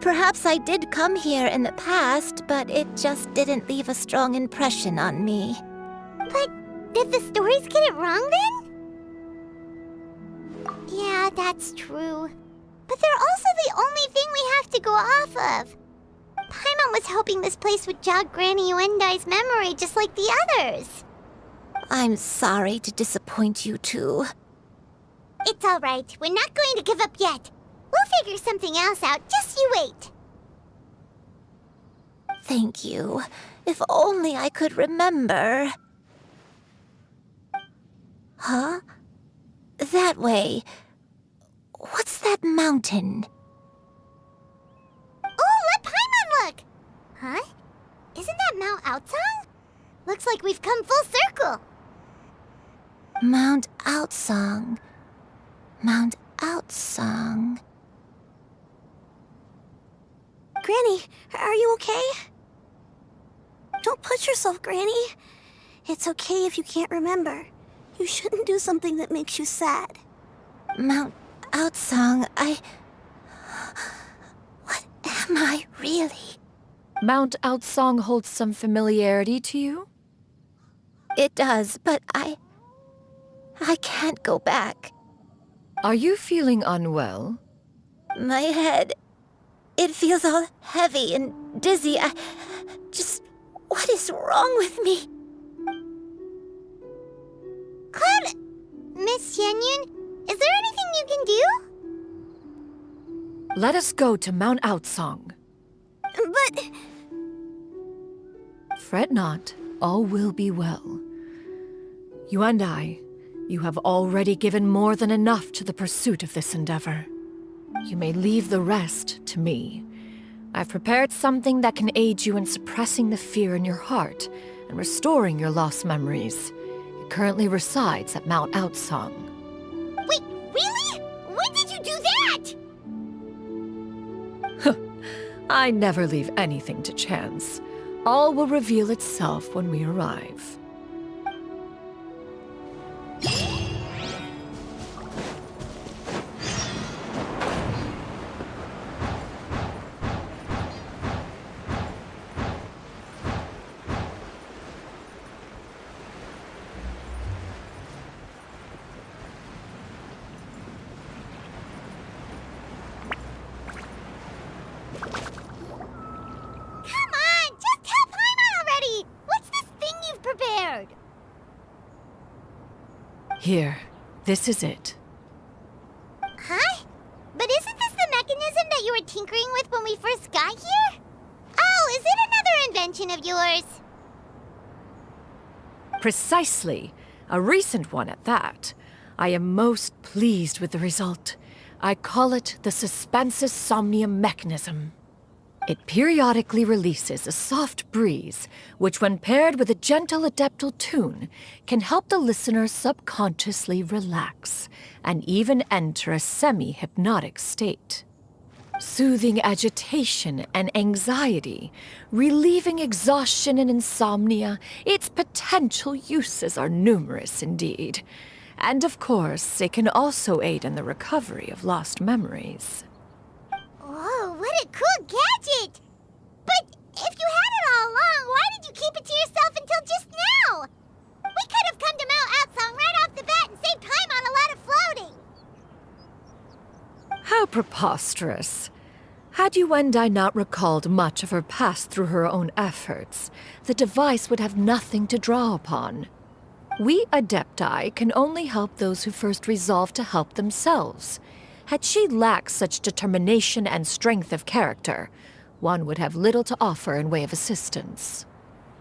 Perhaps I did come here in the past, but it just didn't leave a strong impression on me. But did the stories get it wrong then? Yeah, that's true. But they're also the only thing we have to go off of. Paimon was hoping this place would jog Granny Wendai's memory just like the others. I'm sorry to disappoint you too. It's all right. We're not going to give up yet. We'll figure something else out. Just you wait. Thank you. If only I could remember. Huh? That way. What's that mountain? Oh, let Paimon look! Huh? Isn't that Mount Outsong? Looks like we've come full circle. Mount Outsong. Mount Outsong. Granny, are you okay? Don't push yourself, Granny. It's okay if you can't remember. You shouldn't do something that makes you sad. Mount Outsong, What am I really? Mount Outsong holds some familiarity to you? It does, but I can't go back. Are you feeling unwell? My head, it feels all heavy and dizzy. What is wrong with me? Cloud, Miss Xianyun, is there anything you can do? Let us go to Mount Outsong. But Fret not, all will be well. You and I, you have already given more than enough to the pursuit of this endeavor. You may leave the rest to me. I've prepared something that can aid you in suppressing the fear in your heart and restoring your lost memories. It currently resides at Mount Outsong. Wait, really? When did you do that? I never leave anything to chance. All will reveal itself when we arrive. Here, this is it. Huh? But isn't this the mechanism that you were tinkering with when we first got here? Oh, is it another invention of yours? Precisely. A recent one at that. I am most pleased with the result. I call it the Suspensus Somnium mechanism. It periodically releases a soft breeze, which when paired with a gentle adeptal tune, can help the listener subconsciously relax and even enter a semi-hypnotic state. Soothing agitation and anxiety, relieving exhaustion and insomnia, its potential uses are numerous indeed. And of course, it can also aid in the recovery of lost memories. Whoa, what a cool gadget! But if you had it all along, why did you keep it to yourself until just now? We could have come to Mount Outsong right off the bat and saved time on a lot of floating. How preposterous. Had you and I not recalled much of her past through her own efforts, the device would have nothing to draw upon. We Adepti can only help those who first resolve to help themselves. Had she lacked such determination and strength of character, one would have little to offer in way of assistance.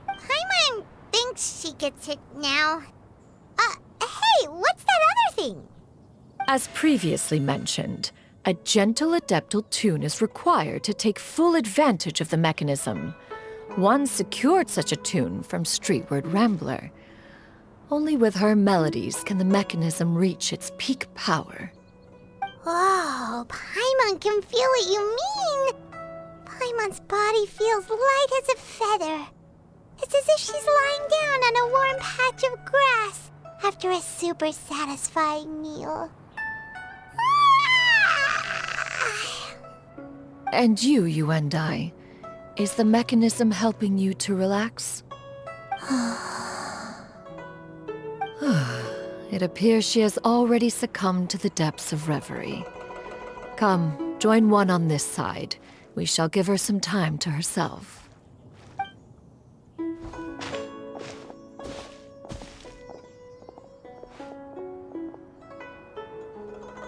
Paimon thinks she gets it now. Hey, what's that other thing? As previously mentioned, a gentle adeptal tune is required to take full advantage of the mechanism. One secured such a tune from Streetward Rambler. Only with her melodies can the mechanism reach its peak power. Whoa, Paimon can feel what you mean. Paimon's body feels light as a feather. It's as if she's lying down on a warm patch of grass after a super satisfying meal. And you and I, is the mechanism helping you to relax? It appears she has already succumbed to the depths of reverie. Come, join one on this side. We shall give her some time to herself.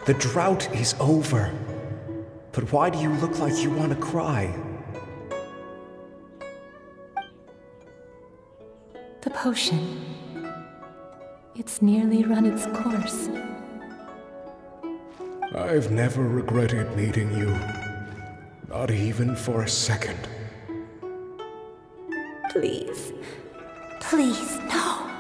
The drought is over. But why do you look like you want to cry? The potion. It's nearly run its course. I've never regretted meeting you. Not even for a second. Please. Please, no.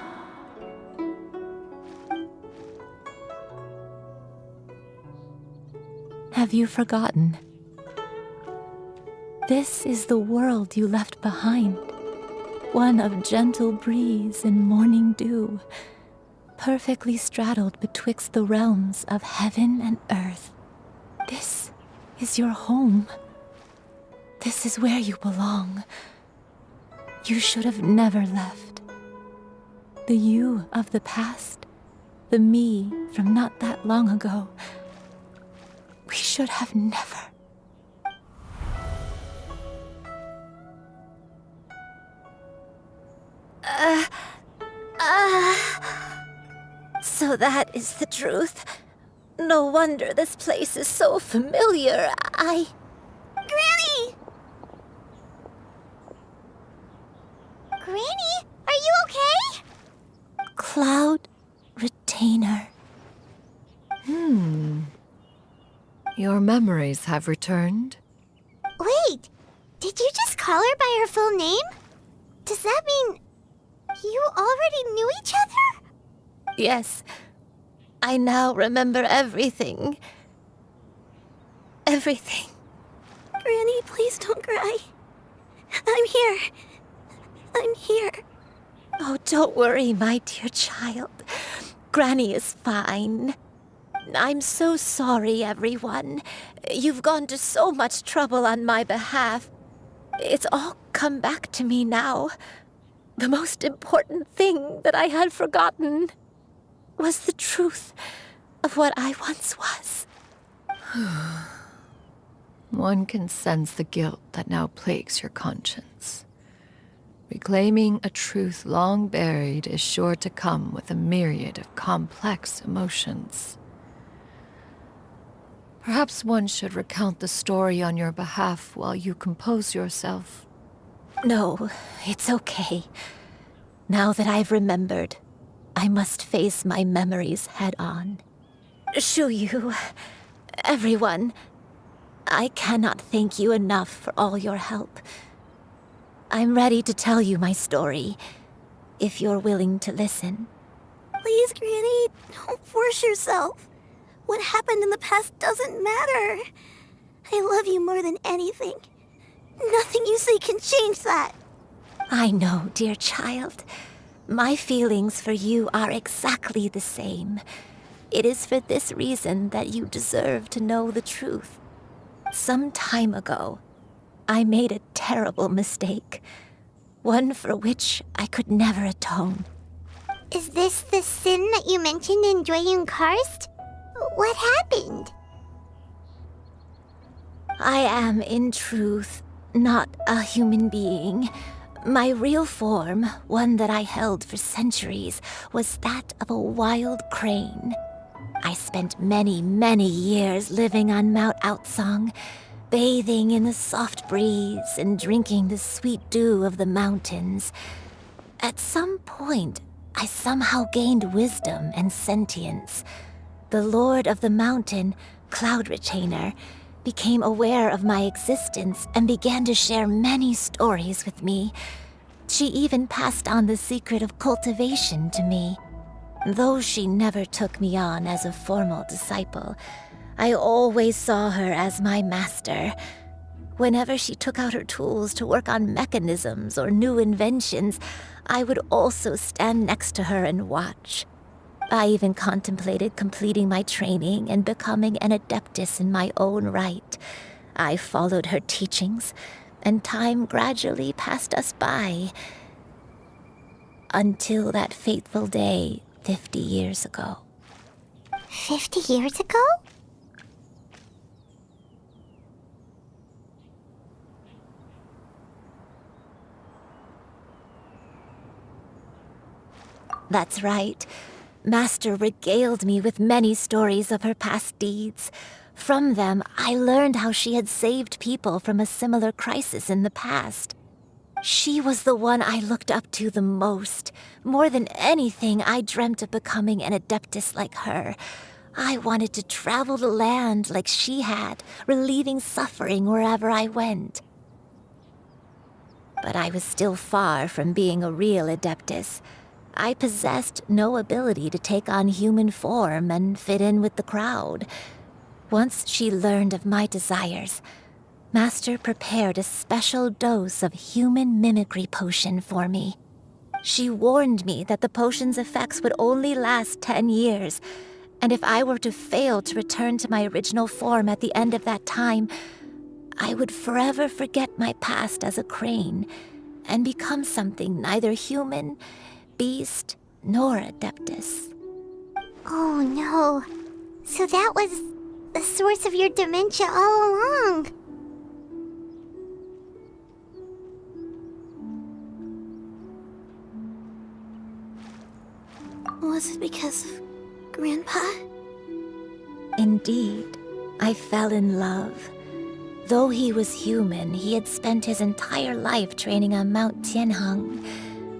Have you forgotten? This is the world you left behind. One of gentle breeze and morning dew, perfectly straddled betwixt the realms of heaven and earth. This is your home. This is where you belong. You should have never left. The you of the past, the me from not that long ago, we should have never. So that is the truth. No wonder this place is so familiar. Granny! Granny, are you okay? Cloud Retainer. Your memories have returned? Wait, did you just call her by her full name? Does that mean you already knew each other? Yes. I now remember everything. Everything. Granny, please don't cry. I'm here. I'm here. Oh, don't worry, my dear child. Granny is fine. I'm so sorry, everyone. You've gone to so much trouble on my behalf. It's all come back to me now. The most important thing that I had forgotten was the truth of what I once was. One can sense the guilt that now plagues your conscience. Reclaiming a truth long buried is sure to come with a myriad of complex emotions. Perhaps one should recount the story on your behalf while you compose yourself. No, it's okay. Now that I've remembered, I must face my memories head on. Shuyu, everyone, I cannot thank you enough for all your help. I'm ready to tell you my story, if you're willing to listen. Please, Granny, don't force yourself. What happened in the past doesn't matter. I love you more than anything. Nothing you say can change that. I know, dear child. My feelings for you are exactly the same. It is for this reason that you deserve to know the truth. Some time ago, I made a terrible mistake. One for which I could never atone. Is this the sin that you mentioned in Xianyun Karst? What happened? I am, in truth, not a human being. My real form, one that I held for centuries, was that of a wild crane. I spent many, many years living on Mount Outsong, bathing in the soft breeze and drinking the sweet dew of the mountains. At some point, I somehow gained wisdom and sentience. The Lord of the Mountain, Cloud Retainer, became aware of my existence and began to share many stories with me. She even passed on the secret of cultivation to me. Though she never took me on as a formal disciple, I always saw her as my master. Whenever she took out her tools to work on mechanisms or new inventions, I would also stand next to her and watch. I even contemplated completing my training and becoming an adeptus in my own right. I followed her teachings, and time gradually passed us by. Until that fateful day 50 years ago. 50 years ago? That's right. Master regaled me with many stories of her past deeds. From them, I learned how she had saved people from a similar crisis in the past. She was the one I looked up to the most. More than anything, I dreamt of becoming an adeptus like her. I wanted to travel the land like she had, relieving suffering wherever I went. But I was still far from being a real adeptus. I possessed no ability to take on human form and fit in with the crowd. Once she learned of my desires, Master prepared a special dose of human mimicry potion for me. She warned me that the potion's effects would only last 10 years, and if I were to fail to return to my original form at the end of that time, I would forever forget my past as a crane and become something neither human, beast, nor adeptus. Oh no. So that was the source of your dementia all along. Was it because of Grandpa? Indeed, I fell in love. Though he was human, he had spent his entire life training on Mount Tianheng.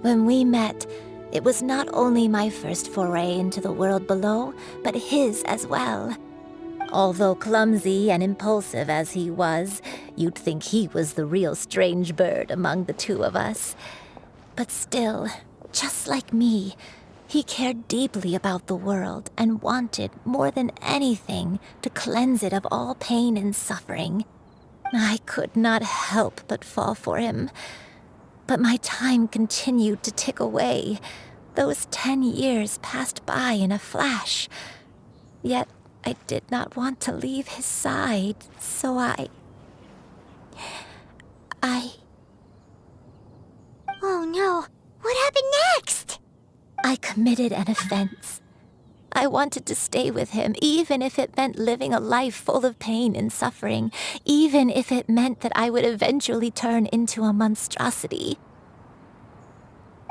When we met, it was not only my first foray into the world below, but his as well. Although clumsy and impulsive as he was, you'd think he was the real strange bird among the two of us. But still, just like me, he cared deeply about the world and wanted, more than anything, to cleanse it of all pain and suffering. I could not help but fall for him. But my time continued to tick away. Those 10 years passed by in a flash. Yet I did not want to leave his side, so I... Oh no, what happened next? I committed an offense. I wanted to stay with him, even if it meant living a life full of pain and suffering, even if it meant that I would eventually turn into a monstrosity.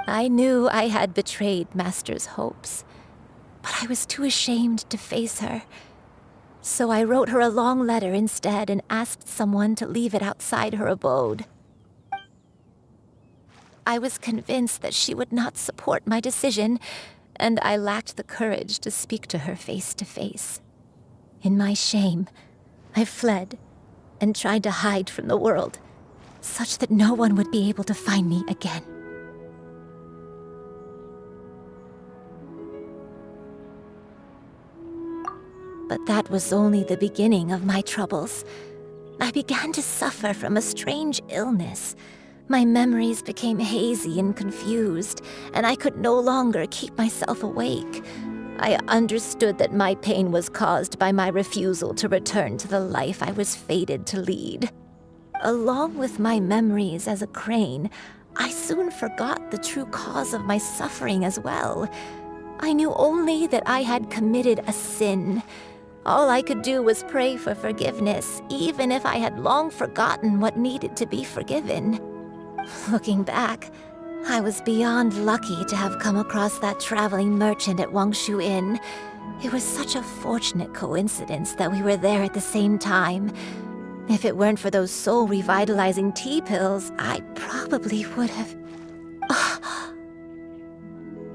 I knew I had betrayed Master's hopes, but I was too ashamed to face her. So I wrote her a long letter instead and asked someone to leave it outside her abode. I was convinced that she would not support my decision, and I lacked the courage to speak to her face to face. In my shame, I fled and tried to hide from the world, such that no one would be able to find me again. But that was only the beginning of my troubles. I began to suffer from a strange illness. My memories became hazy and confused, and I could no longer keep myself awake. I understood that my pain was caused by my refusal to return to the life I was fated to lead. Along with my memories as a crane, I soon forgot the true cause of my suffering as well. I knew only that I had committed a sin. All I could do was pray for forgiveness, even if I had long forgotten what needed to be forgiven. Looking back, I was beyond lucky to have come across that traveling merchant at Wangshu Inn. It was such a fortunate coincidence that we were there at the same time. If it weren't for those soul-revitalizing tea pills, I probably would have...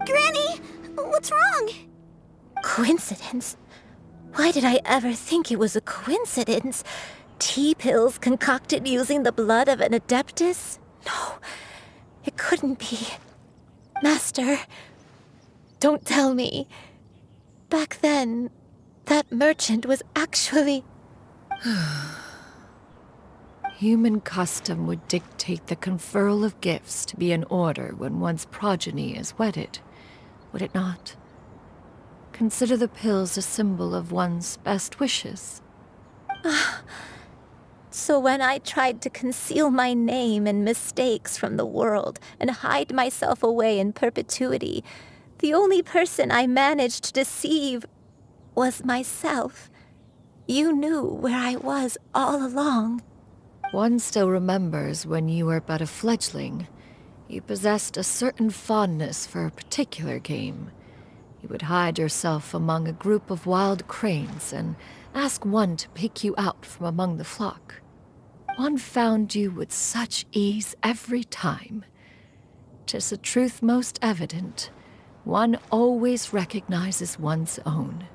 Granny, what's wrong? Coincidence? Why did I ever think it was a coincidence? Tea pills concocted using the blood of an adeptus? No, it couldn't be. Master, don't tell me. Back then, that merchant was actually... Human custom would dictate the conferral of gifts to be in order when one's progeny is wedded, would it not? Consider the pills a symbol of one's best wishes. So when I tried to conceal my name and mistakes from the world and hide myself away in perpetuity, the only person I managed to deceive was myself. You knew where I was all along. One still remembers when you were but a fledgling. You possessed a certain fondness for a particular game. You would hide yourself among a group of wild cranes and ask one to pick you out from among the flock. One found you with such ease every time. 'Tis a truth most evident. One always recognizes one's own,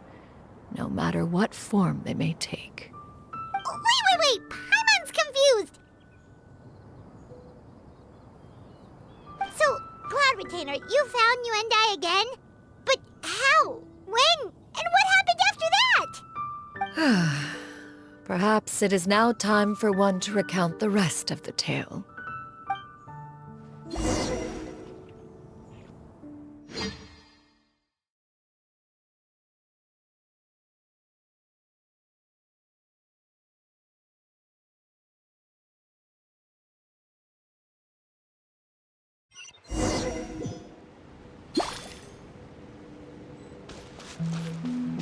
no matter what form they may take. Wait! Paimon's confused! So, Cloud Retainer, you found Yuendai again? But how? When? And what happened after that? Perhaps it is now time for one to recount the rest of the tale.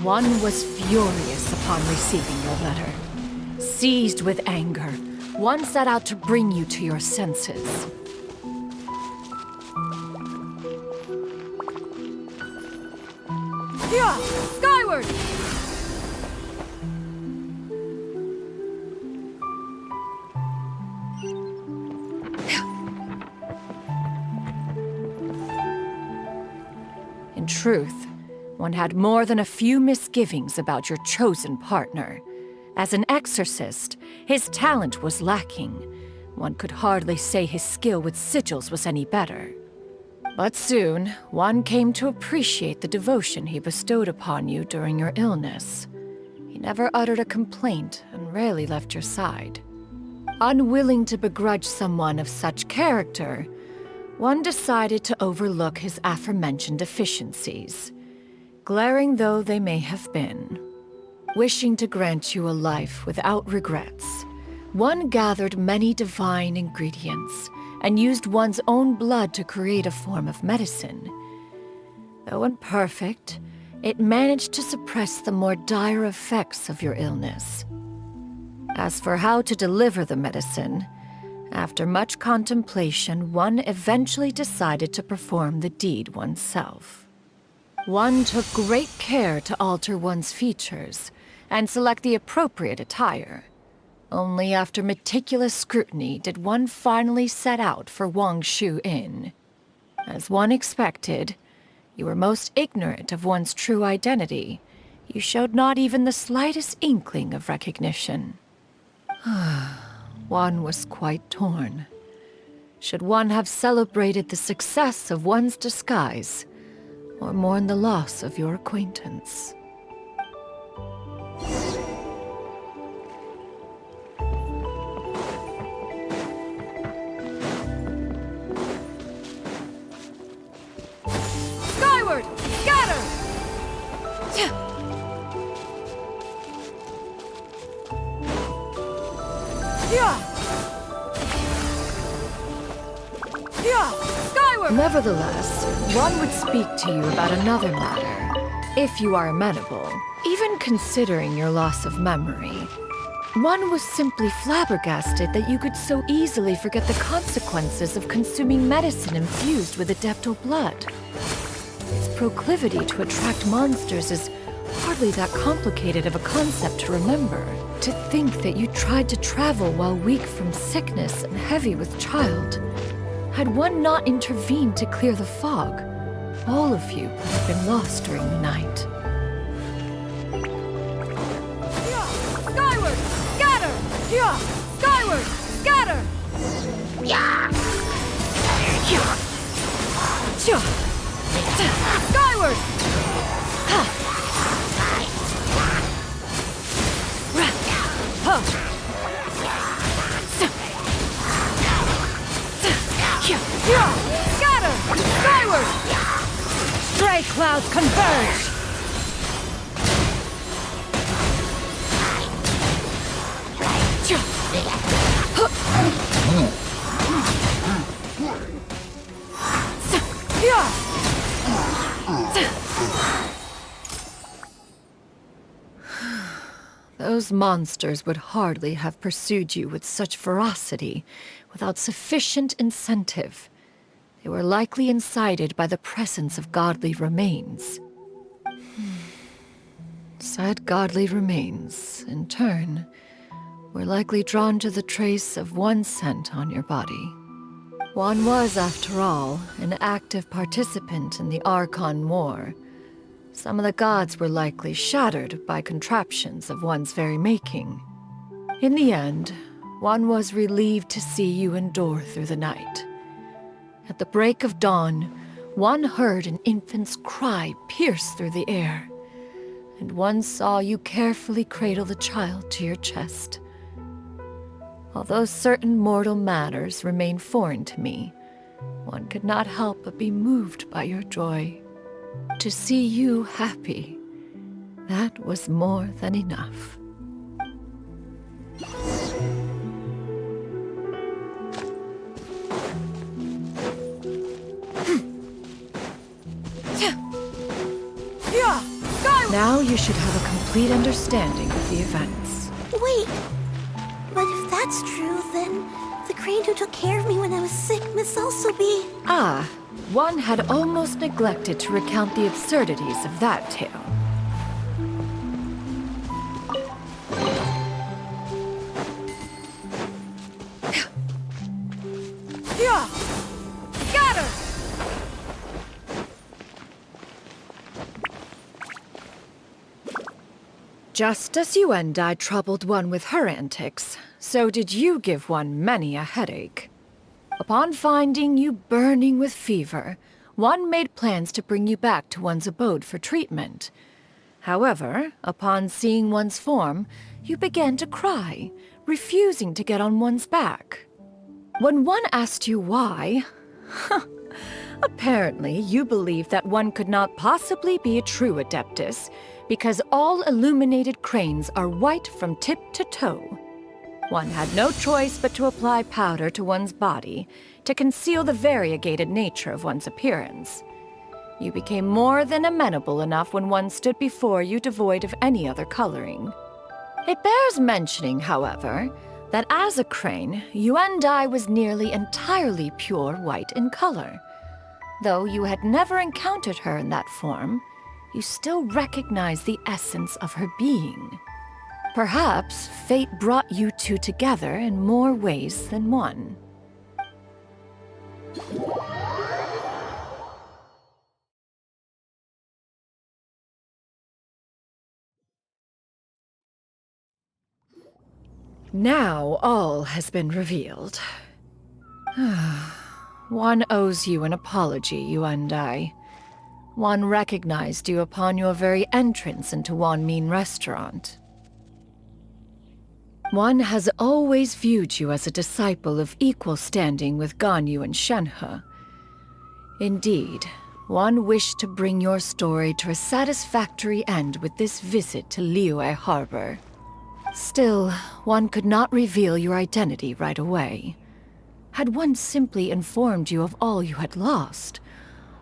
One was furious upon receiving your letter. Seized with anger, one set out to bring you to your senses. Yeah! Skyward! In truth, one had more than a few misgivings about your chosen partner. As an exorcist, his talent was lacking. One could hardly say his skill with sigils was any better. But soon, one came to appreciate the devotion he bestowed upon you during your illness. He never uttered a complaint and rarely left your side. Unwilling to begrudge someone of such character, one decided to overlook his aforementioned deficiencies, glaring though they may have been. Wishing to grant you a life without regrets, one gathered many divine ingredients and used one's own blood to create a form of medicine. Though imperfect, it managed to suppress the more dire effects of your illness. As for how to deliver the medicine, after much contemplation, one eventually decided to perform the deed oneself. One took great care to alter one's features and select the appropriate attire. Only after meticulous scrutiny did one finally set out for Wangshu Inn. As one expected, you were most ignorant of one's true identity. You showed not even the slightest inkling of recognition. One was quite torn. Should one have celebrated the success of one's disguise, or mourn the loss of your acquaintance? Skyward! Scatter! Skyward! Nevertheless, one would speak to you about another matter, if you are amenable, even considering your loss of memory. One was simply flabbergasted that you could so easily forget the consequences of consuming medicine infused with adeptal blood. Its proclivity to attract monsters is hardly that complicated of a concept to remember. To think that you tried to travel while weak from sickness and heavy with child. Had one not intervened to clear the fog, all of you would have been lost during the night. Skyward! Scatter! Skyward! Scatter! Skyward! Scatter! Skyward! Stray clouds converge! Those monsters would hardly have pursued you with such ferocity without sufficient incentive. They were likely incited by the presence of godly remains. Said godly remains, in turn, were likely drawn to the trace of one scent on your body. One was, after all, an active participant in the Archon War. Some of the gods were likely shattered by contraptions of one's very making. In the end, one was relieved to see you endure through the night. At the break of dawn, one heard an infant's cry pierce through the air, and one saw you carefully cradle the child to your chest. Although certain mortal matters remain foreign to me, one could not help but be moved by your joy. To see you happy, that was more than enough. Now you should have a complete understanding of the events. Wait, but if that's true, then the crane who took care of me when I was sick must also be... Ah, one had almost neglected to recount the absurdities of that tale. Scatter! Just as you and I troubled one with her antics, so did you give one many a headache. Upon finding you burning with fever, one made plans to bring you back to one's abode for treatment. However, upon seeing one's form, you began to cry, refusing to get on one's back. When one asked you why, apparently you believed that one could not possibly be a true Adeptus because all illuminated cranes are white from tip to toe. One had no choice but to apply powder to one's body to conceal the variegated nature of one's appearance. You became more than amenable enough when one stood before you devoid of any other coloring. It bears mentioning, however, that as a crane, Yuandai was nearly entirely pure white in color. Though you had never encountered her in that form, you still recognized the essence of her being. Perhaps fate brought you two together in more ways than one. Now all has been revealed. One owes you an apology, Yuandai. One recognized you upon your very entrance into Wanmin restaurant. One has always viewed you as a disciple of equal standing with Ganyu and Shenhe. Indeed, one wished to bring your story to a satisfactory end with this visit to Liyue Harbor. Still, one could not reveal your identity right away. Had one simply informed you of all you had lost,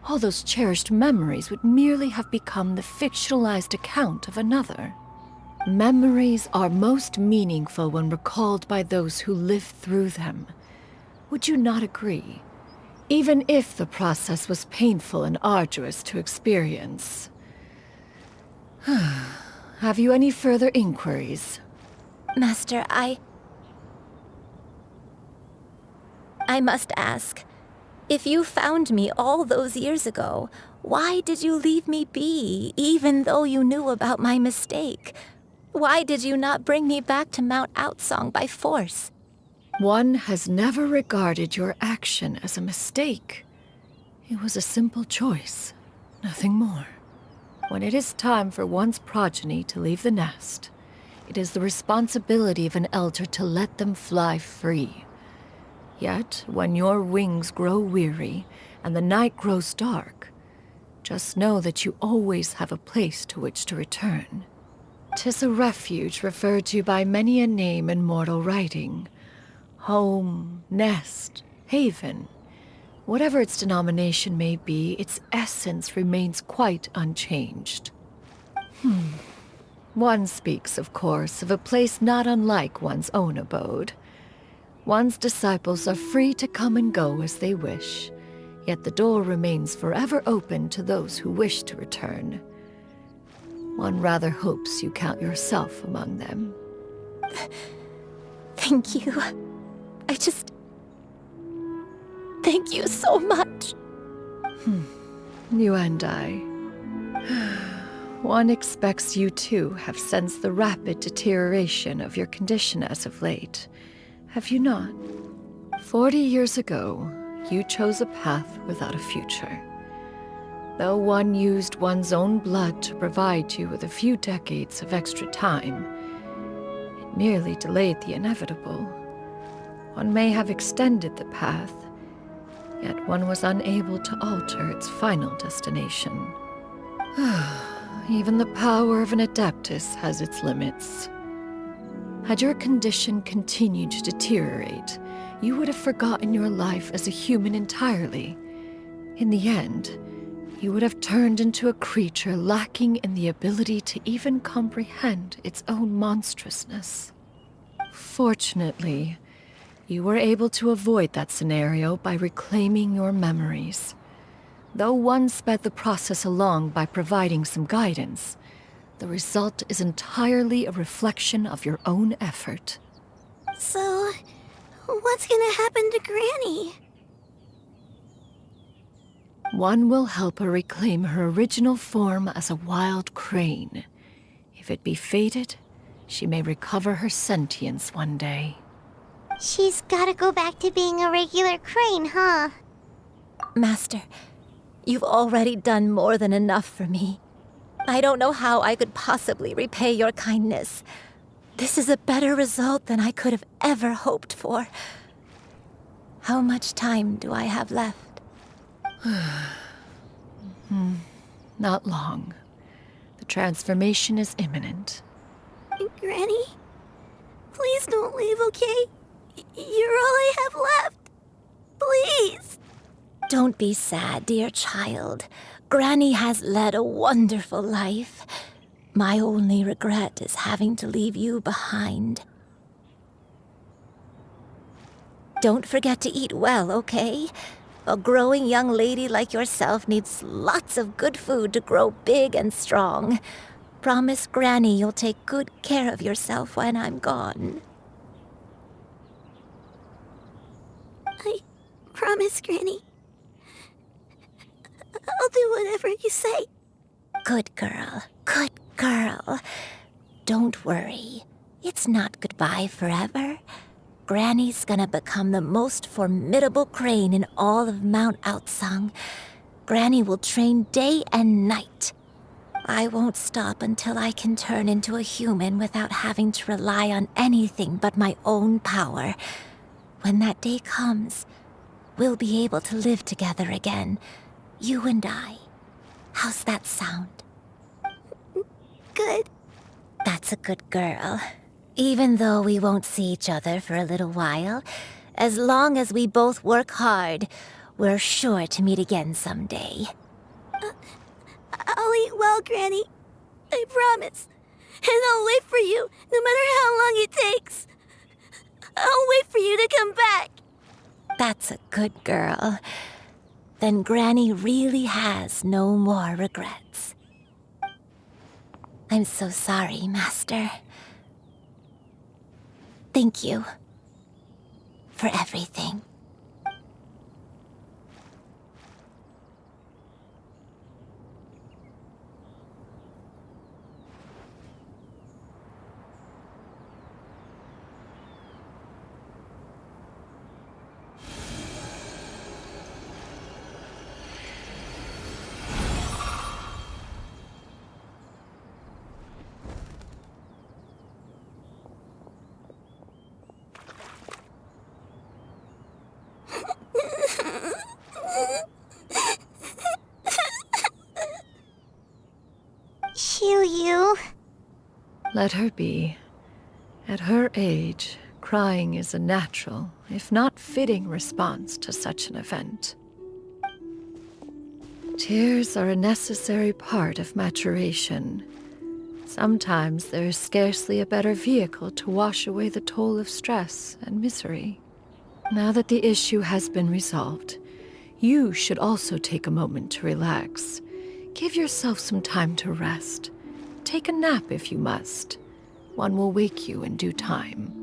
all those cherished memories would merely have become the fictionalized account of another. Memories are most meaningful when recalled by those who lived through them. Would you not agree? Even if the process was painful and arduous to experience. Have you any further inquiries? Master, I must ask, if you found me all those years ago, why did you leave me be, even though you knew about my mistake? Why did you not bring me back to Mount Outsong by force? One has never regarded your action as a mistake. It was a simple choice, nothing more. When it is time for one's progeny to leave the nest, it is the responsibility of an elder to let them fly free. Yet, when your wings grow weary and the night grows dark, just know that you always have a place to which to return. 'Tis a refuge referred to by many a name in mortal writing. Home, nest, haven. Whatever its denomination may be, its essence remains quite unchanged. One speaks, of course, of a place not unlike one's own abode. One's disciples are free to come and go as they wish, yet the door remains forever open to those who wish to return. One rather hopes you count yourself among them. Thank you. Thank you so much. You and I. One expects you too have sensed the rapid deterioration of your condition as of late. Have you not? 40 years ago, you chose a path without a future. Though one used one's own blood to provide you with a few decades of extra time, it merely delayed the inevitable. One may have extended the path, yet one was unable to alter its final destination. Even the power of an Adeptus has its limits. Had your condition continued to deteriorate, you would have forgotten your life as a human entirely. In the end, you would have turned into a creature lacking in the ability to even comprehend its own monstrousness. Fortunately, you were able to avoid that scenario by reclaiming your memories. Though one sped the process along by providing some guidance, the result is entirely a reflection of your own effort. So, what's gonna happen to Granny? One will help her reclaim her original form as a wild crane. If it be fated, she may recover her sentience one day. She's gotta go back to being a regular crane, huh? Master, you've already done more than enough for me. I don't know how I could possibly repay your kindness. This is a better result than I could have ever hoped for. How much time do I have left? Not long. The transformation is imminent. Granny, please don't leave, okay? You're all I have left. Please. Don't be sad, dear child. Granny has led a wonderful life. My only regret is having to leave you behind. Don't forget to eat well, okay? A growing young lady like yourself needs lots of good food to grow big and strong. Promise Granny you'll take good care of yourself when I'm gone. I promise, Granny. I'll do whatever you say. Good girl, good girl. Don't worry. It's not goodbye forever. Granny's gonna become the most formidable crane in all of Mount Outsung. Granny will train day and night. I won't stop until I can turn into a human without having to rely on anything but my own power. When that day comes, we'll be able to live together again, you and I. How's that sound? Good. That's a good girl. Even though we won't see each other for a little while, as long as we both work hard, we're sure to meet again someday. I'll eat well, Granny. I promise. And I'll wait for you, no matter how long it takes. I'll wait for you to come back. That's a good girl. Then Granny really has no more regrets. I'm so sorry, Master. Thank you for everything. Xianyun. Let her be. At her age, crying is a natural, if not fitting, response to such an event. Tears are a necessary part of maturation. Sometimes there is scarcely a better vehicle to wash away the toll of stress and misery. Now that the issue has been resolved, you should also take a moment to relax. Give yourself some time to rest. Take a nap if you must. One will wake you in due time.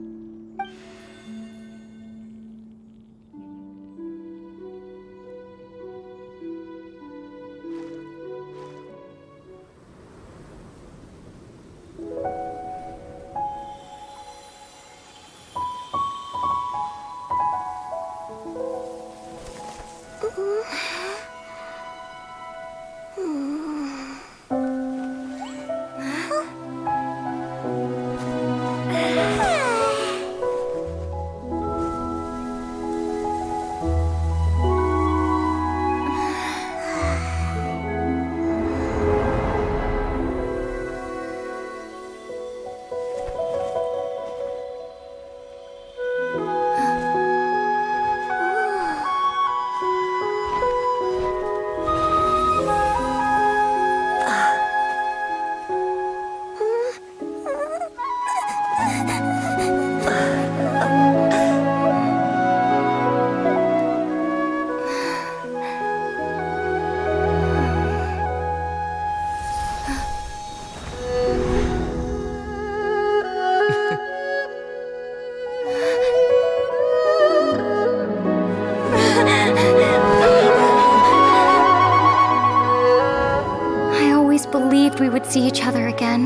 We would see each other again.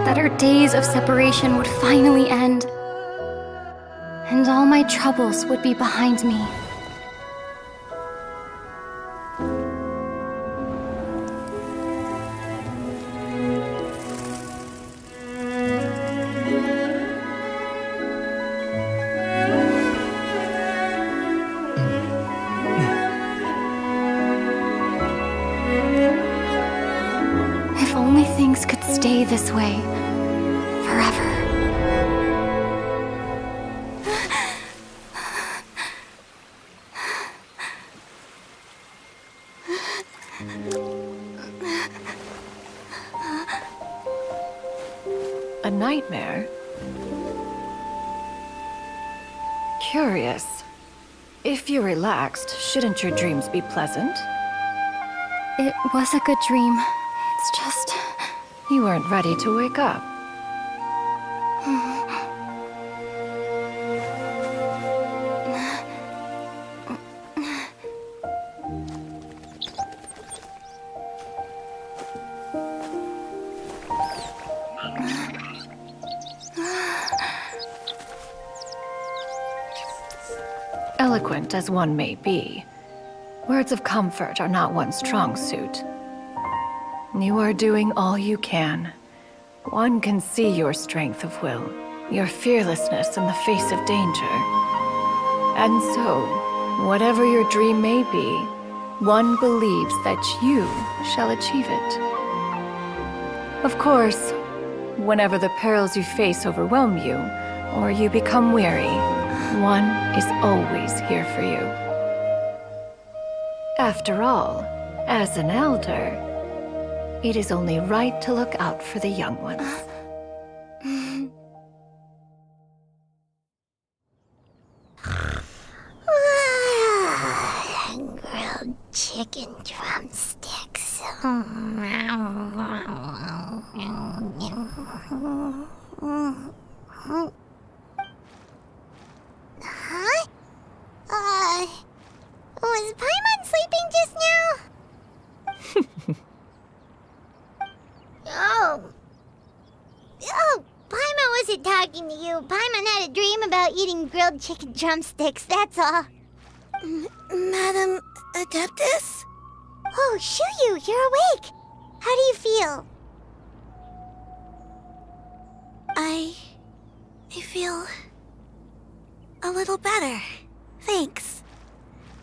that our days of separation would finally end, and all my troubles would be behind me. If only things could stay this way forever. A nightmare? Curious. If you're relaxed, shouldn't your dreams be pleasant? It was a good dream. It's just... You weren't ready to wake up. Eloquent as one may be, words of comfort are not one's strong suit. You are doing all you can. One can see your strength of will, your fearlessness in the face of danger. And so, whatever your dream may be, one believes that you shall achieve it. Of course, whenever the perils you face overwhelm you, or you become weary, one is always here for you. After all, as an elder, it is only right to look out for the young ones. Grilled chicken drumsticks. Huh? Was Paimon sleeping just now? Oh, Paimon wasn't talking to you. Paimon had a dream about eating grilled chicken drumsticks, that's all. Madam Adeptus? Oh, Xianyun, you're awake. How do you feel? I feel a little better. Thanks.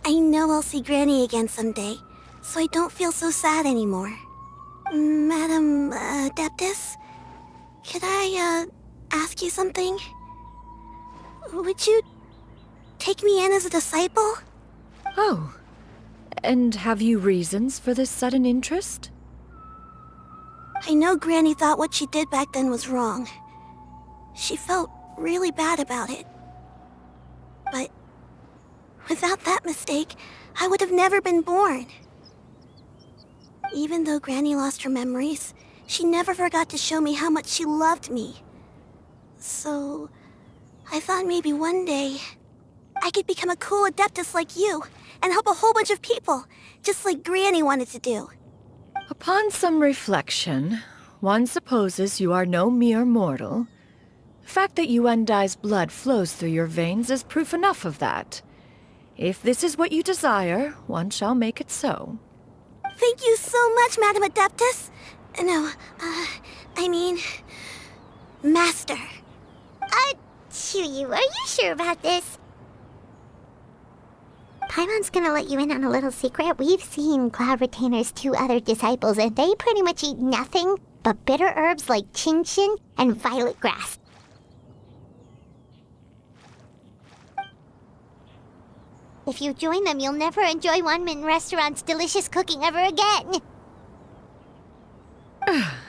I know I'll see Granny again someday, so I don't feel so sad anymore. Madam Adeptus, could I ask you something? Would you take me in as a disciple? Oh, and have you reasons for this sudden interest? I know Granny thought what she did back then was wrong. She felt really bad about it. But without that mistake, I would have never been born. Even though Granny lost her memories, she never forgot to show me how much she loved me. So, I thought maybe one day I could become a cool Adeptus like you and help a whole bunch of people, just like Granny wanted to do. Upon some reflection, one supposes you are no mere mortal. The fact that Yuendai's blood flows through your veins is proof enough of that. If this is what you desire, one shall make it so. Thank you so much, Madam Adeptus. No, I mean... Master. Xianyun, are you sure about this? Paimon's gonna let you in on a little secret. We've seen Cloud Retainer's 2 other disciples, and they pretty much eat nothing but bitter herbs like Xianyun and violet grass. If you join them, you'll never enjoy One-Min Restaurant's delicious cooking ever again.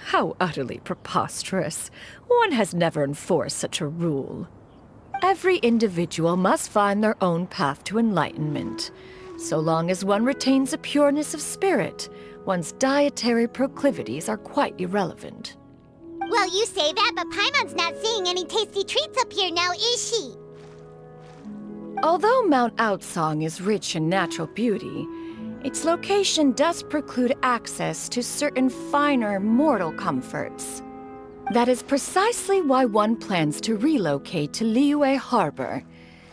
How utterly preposterous. One has never enforced such a rule. Every individual must find their own path to enlightenment. So long as one retains a pureness of spirit, one's dietary proclivities are quite irrelevant. Well, you say that, but Paimon's not seeing any tasty treats up here now, is she? Although Mount Outsong is rich in natural beauty, its location does preclude access to certain finer mortal comforts. That is precisely why one plans to relocate to Liyue Harbor.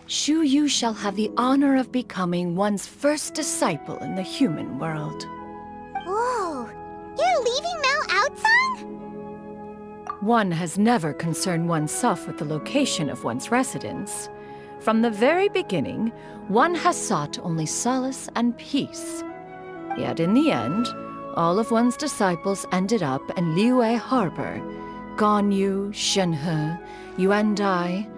Xianyun shall have the honor of becoming one's first disciple in the human world. Whoa! You're leaving Mount Outsang? One has never concerned oneself with the location of one's residence. From the very beginning, one has sought only solace and peace. Yet in the end, all of one's disciples ended up in Liyue Harbor. Ganyu, Shenhe, you and I,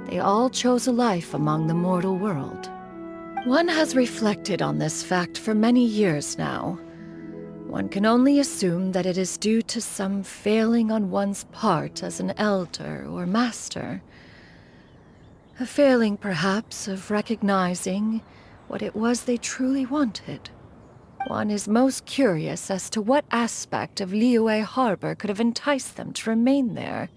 they all chose a life among the mortal world. One has reflected on this fact for many years now. One can only assume that it is due to some failing on one's part as an elder or master. A failing, perhaps, of recognizing what it was they truly wanted. One is most curious as to what aspect of Liyue Harbor could have enticed them to remain there.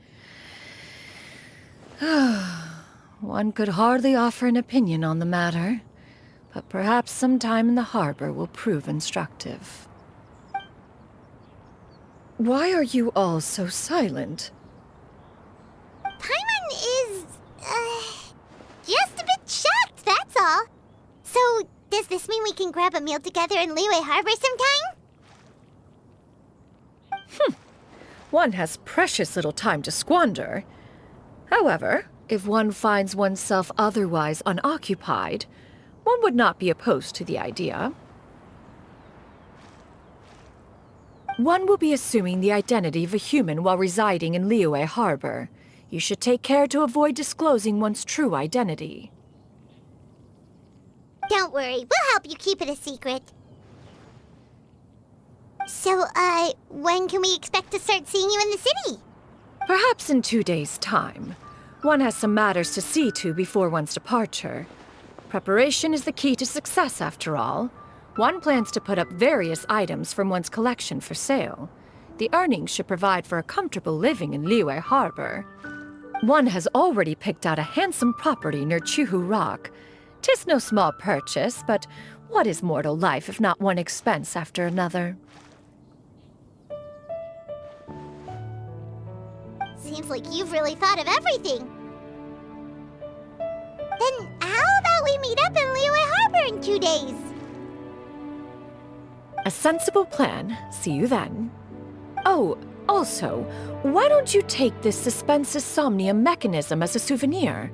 One could hardly offer an opinion on the matter, but perhaps some time in the harbor will prove instructive. Why are you all so silent? Paimon is, just a bit shocked, that's all. So, does this mean we can grab a meal together in Liyue Harbor sometime? One has precious little time to squander. However, if one finds oneself otherwise unoccupied, one would not be opposed to the idea. One will be assuming the identity of a human while residing in Liyue Harbor. You should take care to avoid disclosing one's true identity. Don't worry, we'll help you keep it a secret. So, when can we expect to start seeing you in the city? Perhaps in 2 days' time. One has some matters to see to before one's departure. Preparation is the key to success, after all. One plans to put up various items from one's collection for sale. The earnings should provide for a comfortable living in Liyue Harbor. One has already picked out a handsome property near Chuhu Rock. 'Tis no small purchase, but what is mortal life if not one expense after another? Seems like you've really thought of everything. Then how about we meet up in Liyue Harbor in 2 days? A sensible plan. See you then. Oh, also, why don't you take this suspense somnium mechanism as a souvenir?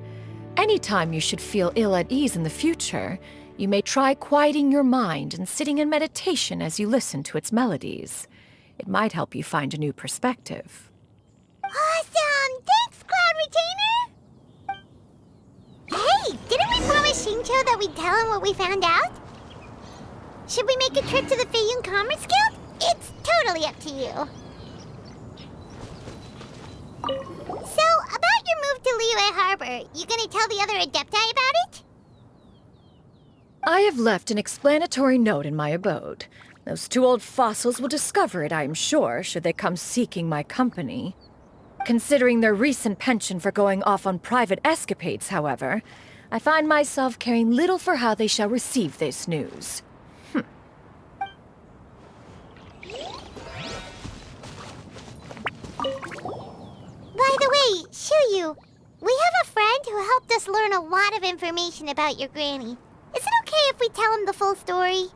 Anytime you should feel ill at ease in the future, you may try quieting your mind and sitting in meditation as you listen to its melodies. It might help you find a new perspective. Awesome! Thanks, Cloud Retainer! Hey, didn't we promise Shincho that we'd tell him what we found out? Should we make a trip to the Xianyun Commerce Guild? It's totally up to you. So, about your move to Liyue Harbor, you gonna tell the other Adepti about it? I have left an explanatory note in my abode. Those 2 old fossils will discover it, I am sure, should they come seeking my company. Considering their recent penchant for going off on private escapades, however, I find myself caring little for how they shall receive this news. By the way, Xianyun, we have a friend who helped us learn a lot of information about your granny. Is it okay if we tell him the full story?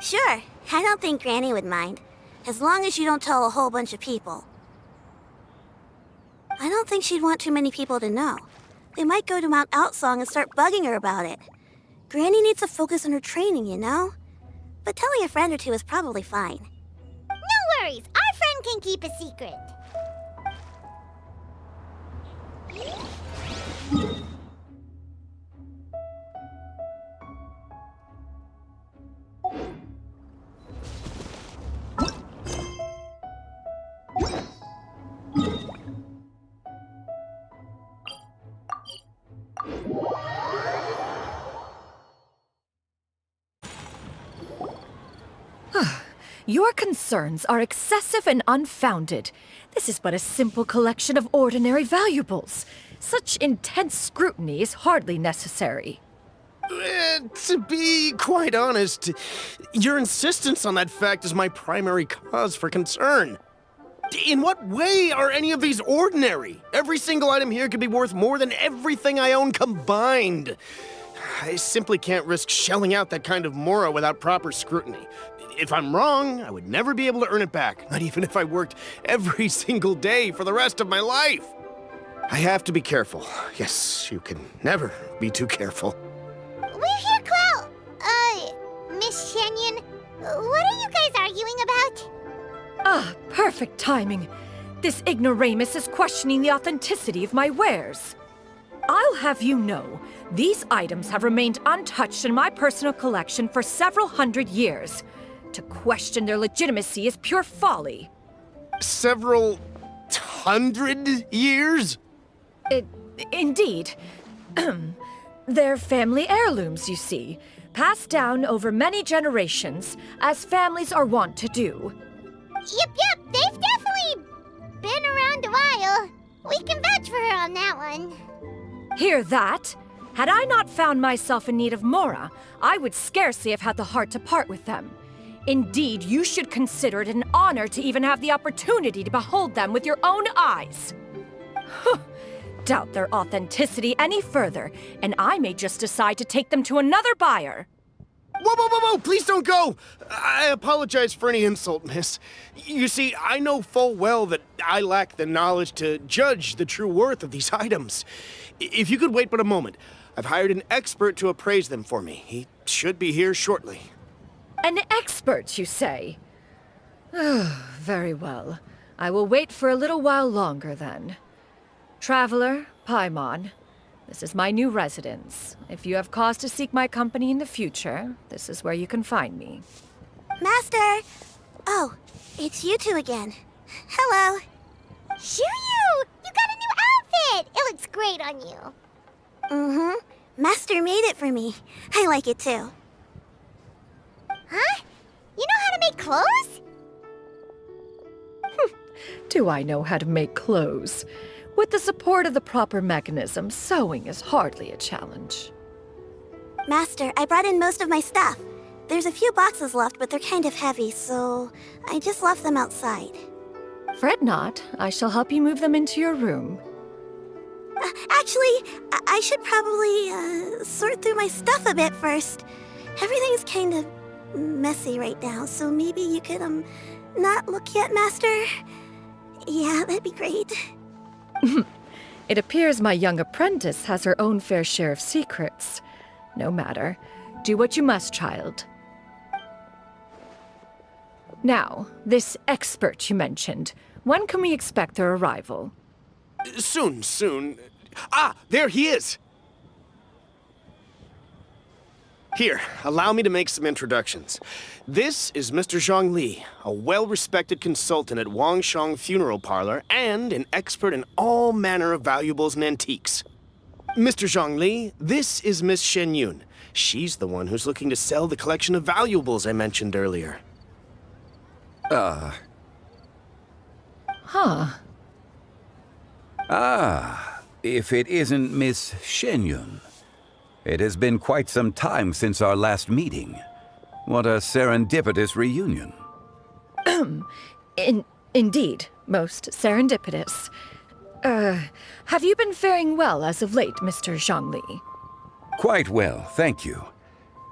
Sure, I don't think Granny would mind, as long as you don't tell a whole bunch of people. I don't think she'd want too many people to know. They might go to Mount Outsang and start bugging her about it. Granny needs to focus on her training, you know? But telling a friend or two is probably fine. No worries, our friend can keep a secret. Your concerns are excessive and unfounded. This is but a simple collection of ordinary valuables. Such intense scrutiny is hardly necessary. To be quite honest, your insistence on that fact is my primary cause for concern. In what way are any of these ordinary? Every single item here could be worth more than everything I own combined. I simply can't risk shelling out that kind of mora without proper scrutiny. If I'm wrong, I would never be able to earn it back, not even if I worked every single day for the rest of my life. I have to be careful. Yes, you can never be too careful. We're here, Clow. Miss Xianyun, what are you guys arguing about? Ah, perfect timing. This ignoramus is questioning the authenticity of my wares. I'll have you know, these items have remained untouched in my personal collection for several hundred years. To question their legitimacy is pure folly. Several hundred years? Indeed. They're family heirlooms, you see, passed down over many generations, as families are wont to do. Yep, they've definitely been around a while. We can vouch for her on that one. Hear that? Had I not found myself in need of mora, I would scarcely have had the heart to part with them. Indeed, you should consider it an honor to even have the opportunity to behold them with your own eyes. Doubt their authenticity any further, and I may just decide to take them to another buyer. Whoa, please don't go! I apologize for any insult, miss. You see, I know full well that I lack the knowledge to judge the true worth of these items. If you could wait but a moment, I've hired an expert to appraise them for me. He should be here shortly. An expert, you say? Very well. I will wait for a little while longer, then. Traveler, Paimon, this is my new residence. If you have cause to seek my company in the future, this is where you can find me. Master! Oh, it's you two again. Hello. Xianyun! You got a new outfit! It looks great on you. Mm-hmm. Master made it for me. I like it too. Huh? You know how to make clothes? Do I know how to make clothes? With the support of the proper mechanism, sewing is hardly a challenge. Master, I brought in most of my stuff. There's a few boxes left, but they're kind of heavy, so I just left them outside. Fret not. I shall help you move them into your room. Actually, I should probably sort through my stuff a bit first. Everything's kind of messy right now, so maybe you could, not look yet, Master? Yeah, that'd be great. It appears my young apprentice has her own fair share of secrets. No matter. Do what you must, child. Now, this expert you mentioned, when can we expect their arrival? Soon. Ah, there he is! Here, allow me to make some introductions. This is Mr. Zhongli, a well-respected consultant at Wangshang Funeral Parlor and an expert in all manner of valuables and antiques. Mr. Zhongli, this is Miss Xianyun. She's the one who's looking to sell the collection of valuables I mentioned earlier. Huh. If it isn't Miss Xianyun. It has been quite some time since our last meeting. What a serendipitous reunion. Indeed, most serendipitous. Have you been faring well as of late, Mr. Zhongli? Quite well, thank you.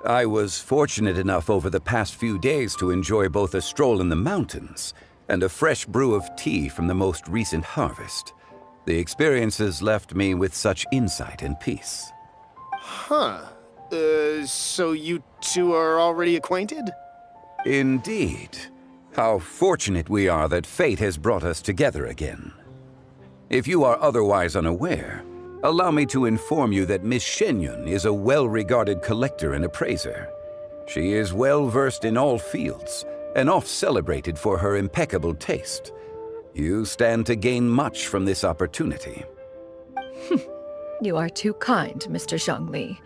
I was fortunate enough over the past few days to enjoy both a stroll in the mountains and a fresh brew of tea from the most recent harvest. The experiences left me with such insight and peace. Huh. So you two are already acquainted? Indeed. How fortunate we are that fate has brought us together again. If you are otherwise unaware, allow me to inform you that Miss Xianyun is a well-regarded collector and appraiser. She is well-versed in all fields, and oft-celebrated for her impeccable taste. You stand to gain much from this opportunity. You are too kind, Mr. Zhongli.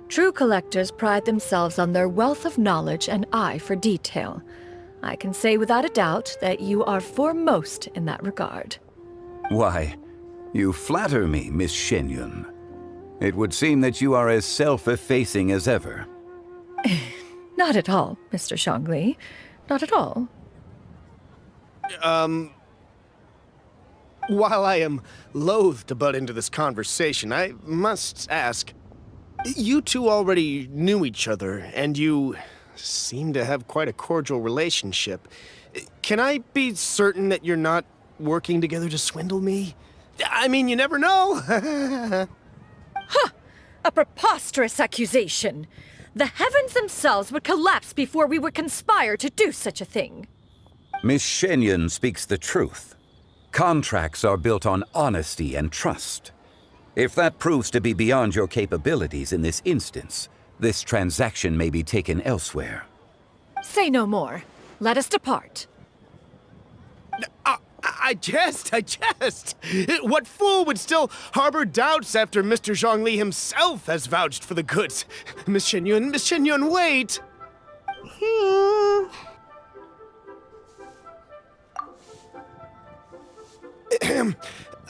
True collectors pride themselves on their wealth of knowledge and eye for detail. I can say without a doubt that you are foremost in that regard. Why, you flatter me, Miss Xianyun. It would seem that you are as self-effacing as ever. Not at all, Mr. Zhongli. Not at all. While I am loath to butt into this conversation, I must ask, you two already knew each other, and you seem to have quite a cordial relationship. Can I be certain that you're not working together to swindle me? I mean, you never know. Huh! A preposterous accusation. The heavens themselves would collapse before we would conspire to do such a thing. Miss Xianyun speaks the truth. Contracts are built on honesty and trust. If that proves to be beyond your capabilities in this instance, this transaction may be taken elsewhere. Say no more. Let us depart. I jest. What fool would still harbor doubts after Mr. Zhongli himself has vouched for the goods? Miss Xianyun, wait!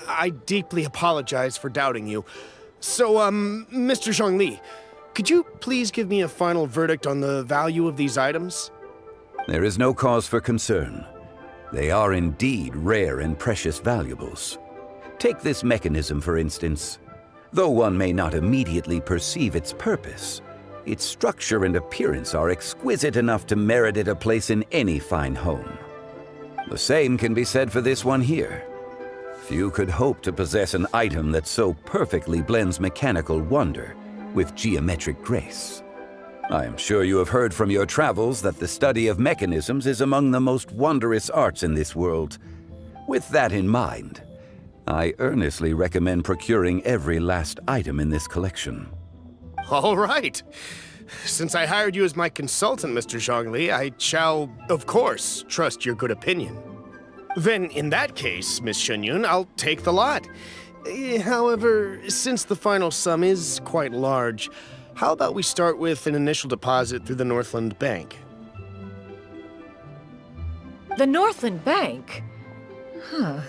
I deeply apologize for doubting you. So, Mr. Zhongli, could you please give me a final verdict on the value of these items? There is no cause for concern. They are indeed rare and precious valuables. Take this mechanism, for instance. Though one may not immediately perceive its purpose, its structure and appearance are exquisite enough to merit it a place in any fine home. The same can be said for this one here. Few could hope to possess an item that so perfectly blends mechanical wonder with geometric grace. I am sure you have heard from your travels that the study of mechanisms is among the most wondrous arts in this world. With that in mind, I earnestly recommend procuring every last item in this collection. All right. Since I hired you as my consultant, Mr. Zhongli, I shall, of course, trust your good opinion. Then, in that case, Miss Xianyun, I'll take the lot. However, since the final sum is quite large, how about we start with an initial deposit through the Northland Bank? The Northland Bank? Huh.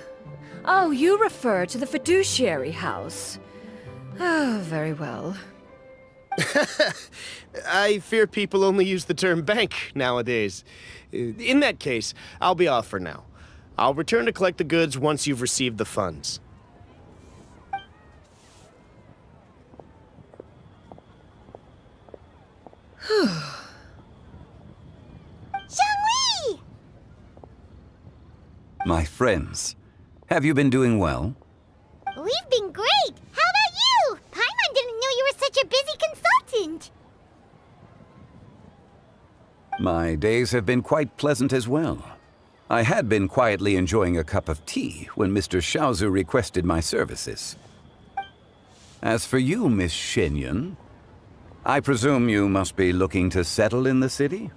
Oh, you refer to the fiduciary house. Oh, very well. I fear people only use the term bank nowadays. In that case, I'll be off for now. I'll return to collect the goods once you've received the funds. Xiangli! My friends, have you been doing well? We've been great! How about you? Paimon didn't know you were such a busy consultant! My days have been quite pleasant as well. I had been quietly enjoying a cup of tea when Mr. Xiaozu requested my services. As for you, Miss Xianyun, I presume you must be looking to settle in the city?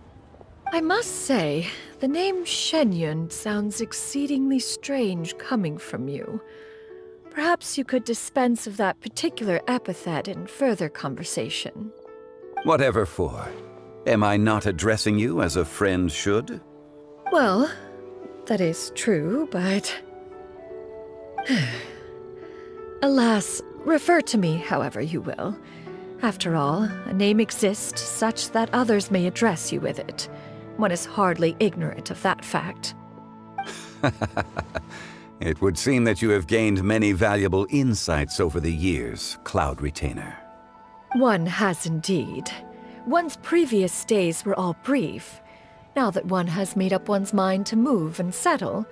I must say, the name Xianyun sounds exceedingly strange coming from you. Perhaps you could dispense of that particular epithet in further conversation. Whatever for. Am I not addressing you as a friend should? Well, that is true, but... Alas, refer to me however you will. After all, a name exists such that others may address you with it. One is hardly ignorant of that fact. It would seem that you have gained many valuable insights over the years, Cloud Retainer. One has indeed. One's previous days were all brief. Now that one has made up one's mind to move and settle,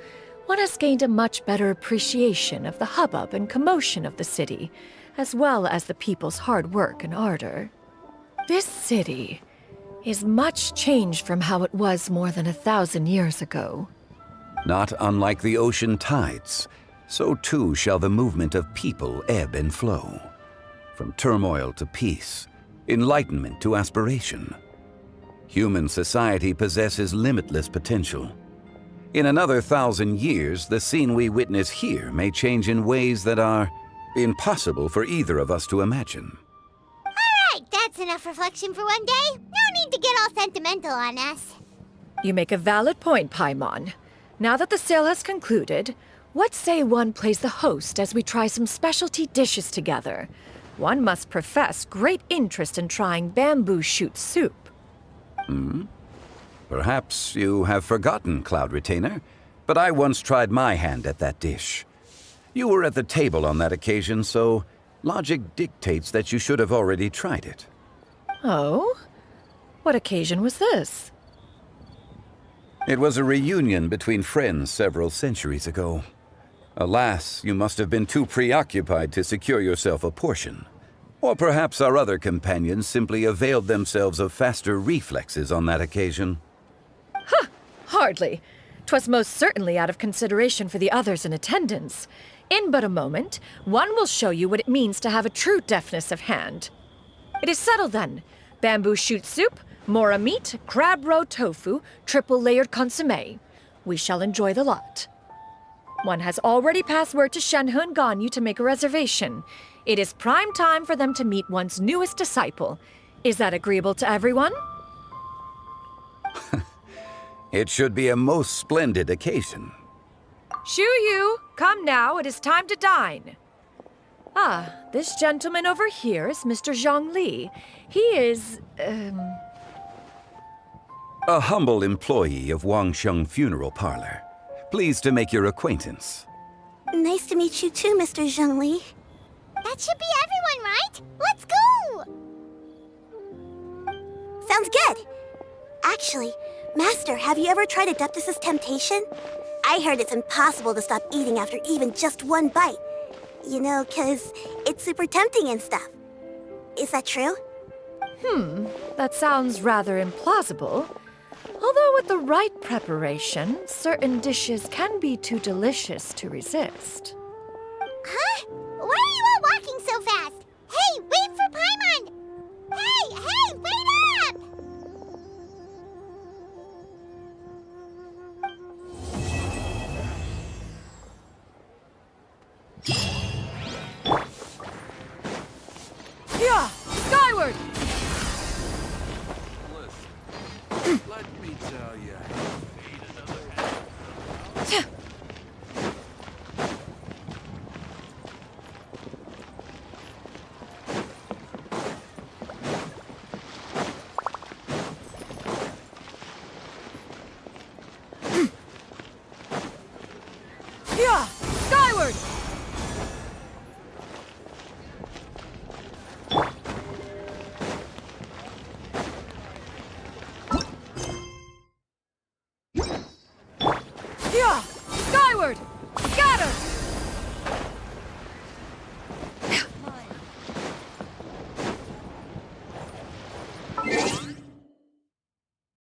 one has gained a much better appreciation of the hubbub and commotion of the city, as well as the people's hard work and ardor. This city is much changed from how it was more than 1,000 years ago. Not unlike the ocean tides, so too shall the movement of people ebb and flow. From turmoil to peace, enlightenment to aspiration. Human society possesses limitless potential. In another 1,000 years, the scene we witness here may change in ways that are impossible for either of us to imagine. Alright, that's enough reflection for one day. No need to get all sentimental on us. You make a valid point, Paimon. Now that the sale has concluded, what say one plays the host as we try some specialty dishes together? One must profess great interest in trying bamboo shoot soup. Perhaps you have forgotten, Cloud Retainer, but I once tried my hand at that dish. You were at the table on that occasion, so logic dictates that you should have already tried it. Oh? What occasion was this? It was a reunion between friends several centuries ago. Alas, you must have been too preoccupied to secure yourself a portion. Or perhaps our other companions simply availed themselves of faster reflexes on that occasion. Huh! Hardly. 'Twas most certainly out of consideration for the others in attendance. In but a moment, one will show you what it means to have a true deftness of hand. It is settled then. Bamboo shoot soup, mora meat, crab roe tofu, triple-layered consommé. We shall enjoy the lot. One has already passed word to Xianyun and Ganyu to make a reservation. It is prime time for them to meet one's newest disciple. Is that agreeable to everyone? It should be a most splendid occasion. Xianyun, come now, it is time to dine. Ah, this gentleman over here is Mr. Zhongli. He is, A humble employee of Wangsheng Funeral Parlor. Pleased to make your acquaintance. Nice to meet you too, Mr. Zhongli. That should be everyone, right? Let's go! Sounds good. Actually, Master, have you ever tried Adeptus' temptation? I heard it's impossible to stop eating after even just one bite. You know, 'cause it's super tempting and stuff. Is that true? That sounds rather implausible. Although with the right preparation, certain dishes can be too delicious to resist. Huh? Why are you all walking so fast? Hey, wait for Paimon! Hey, wait up! Yeah! Skyward!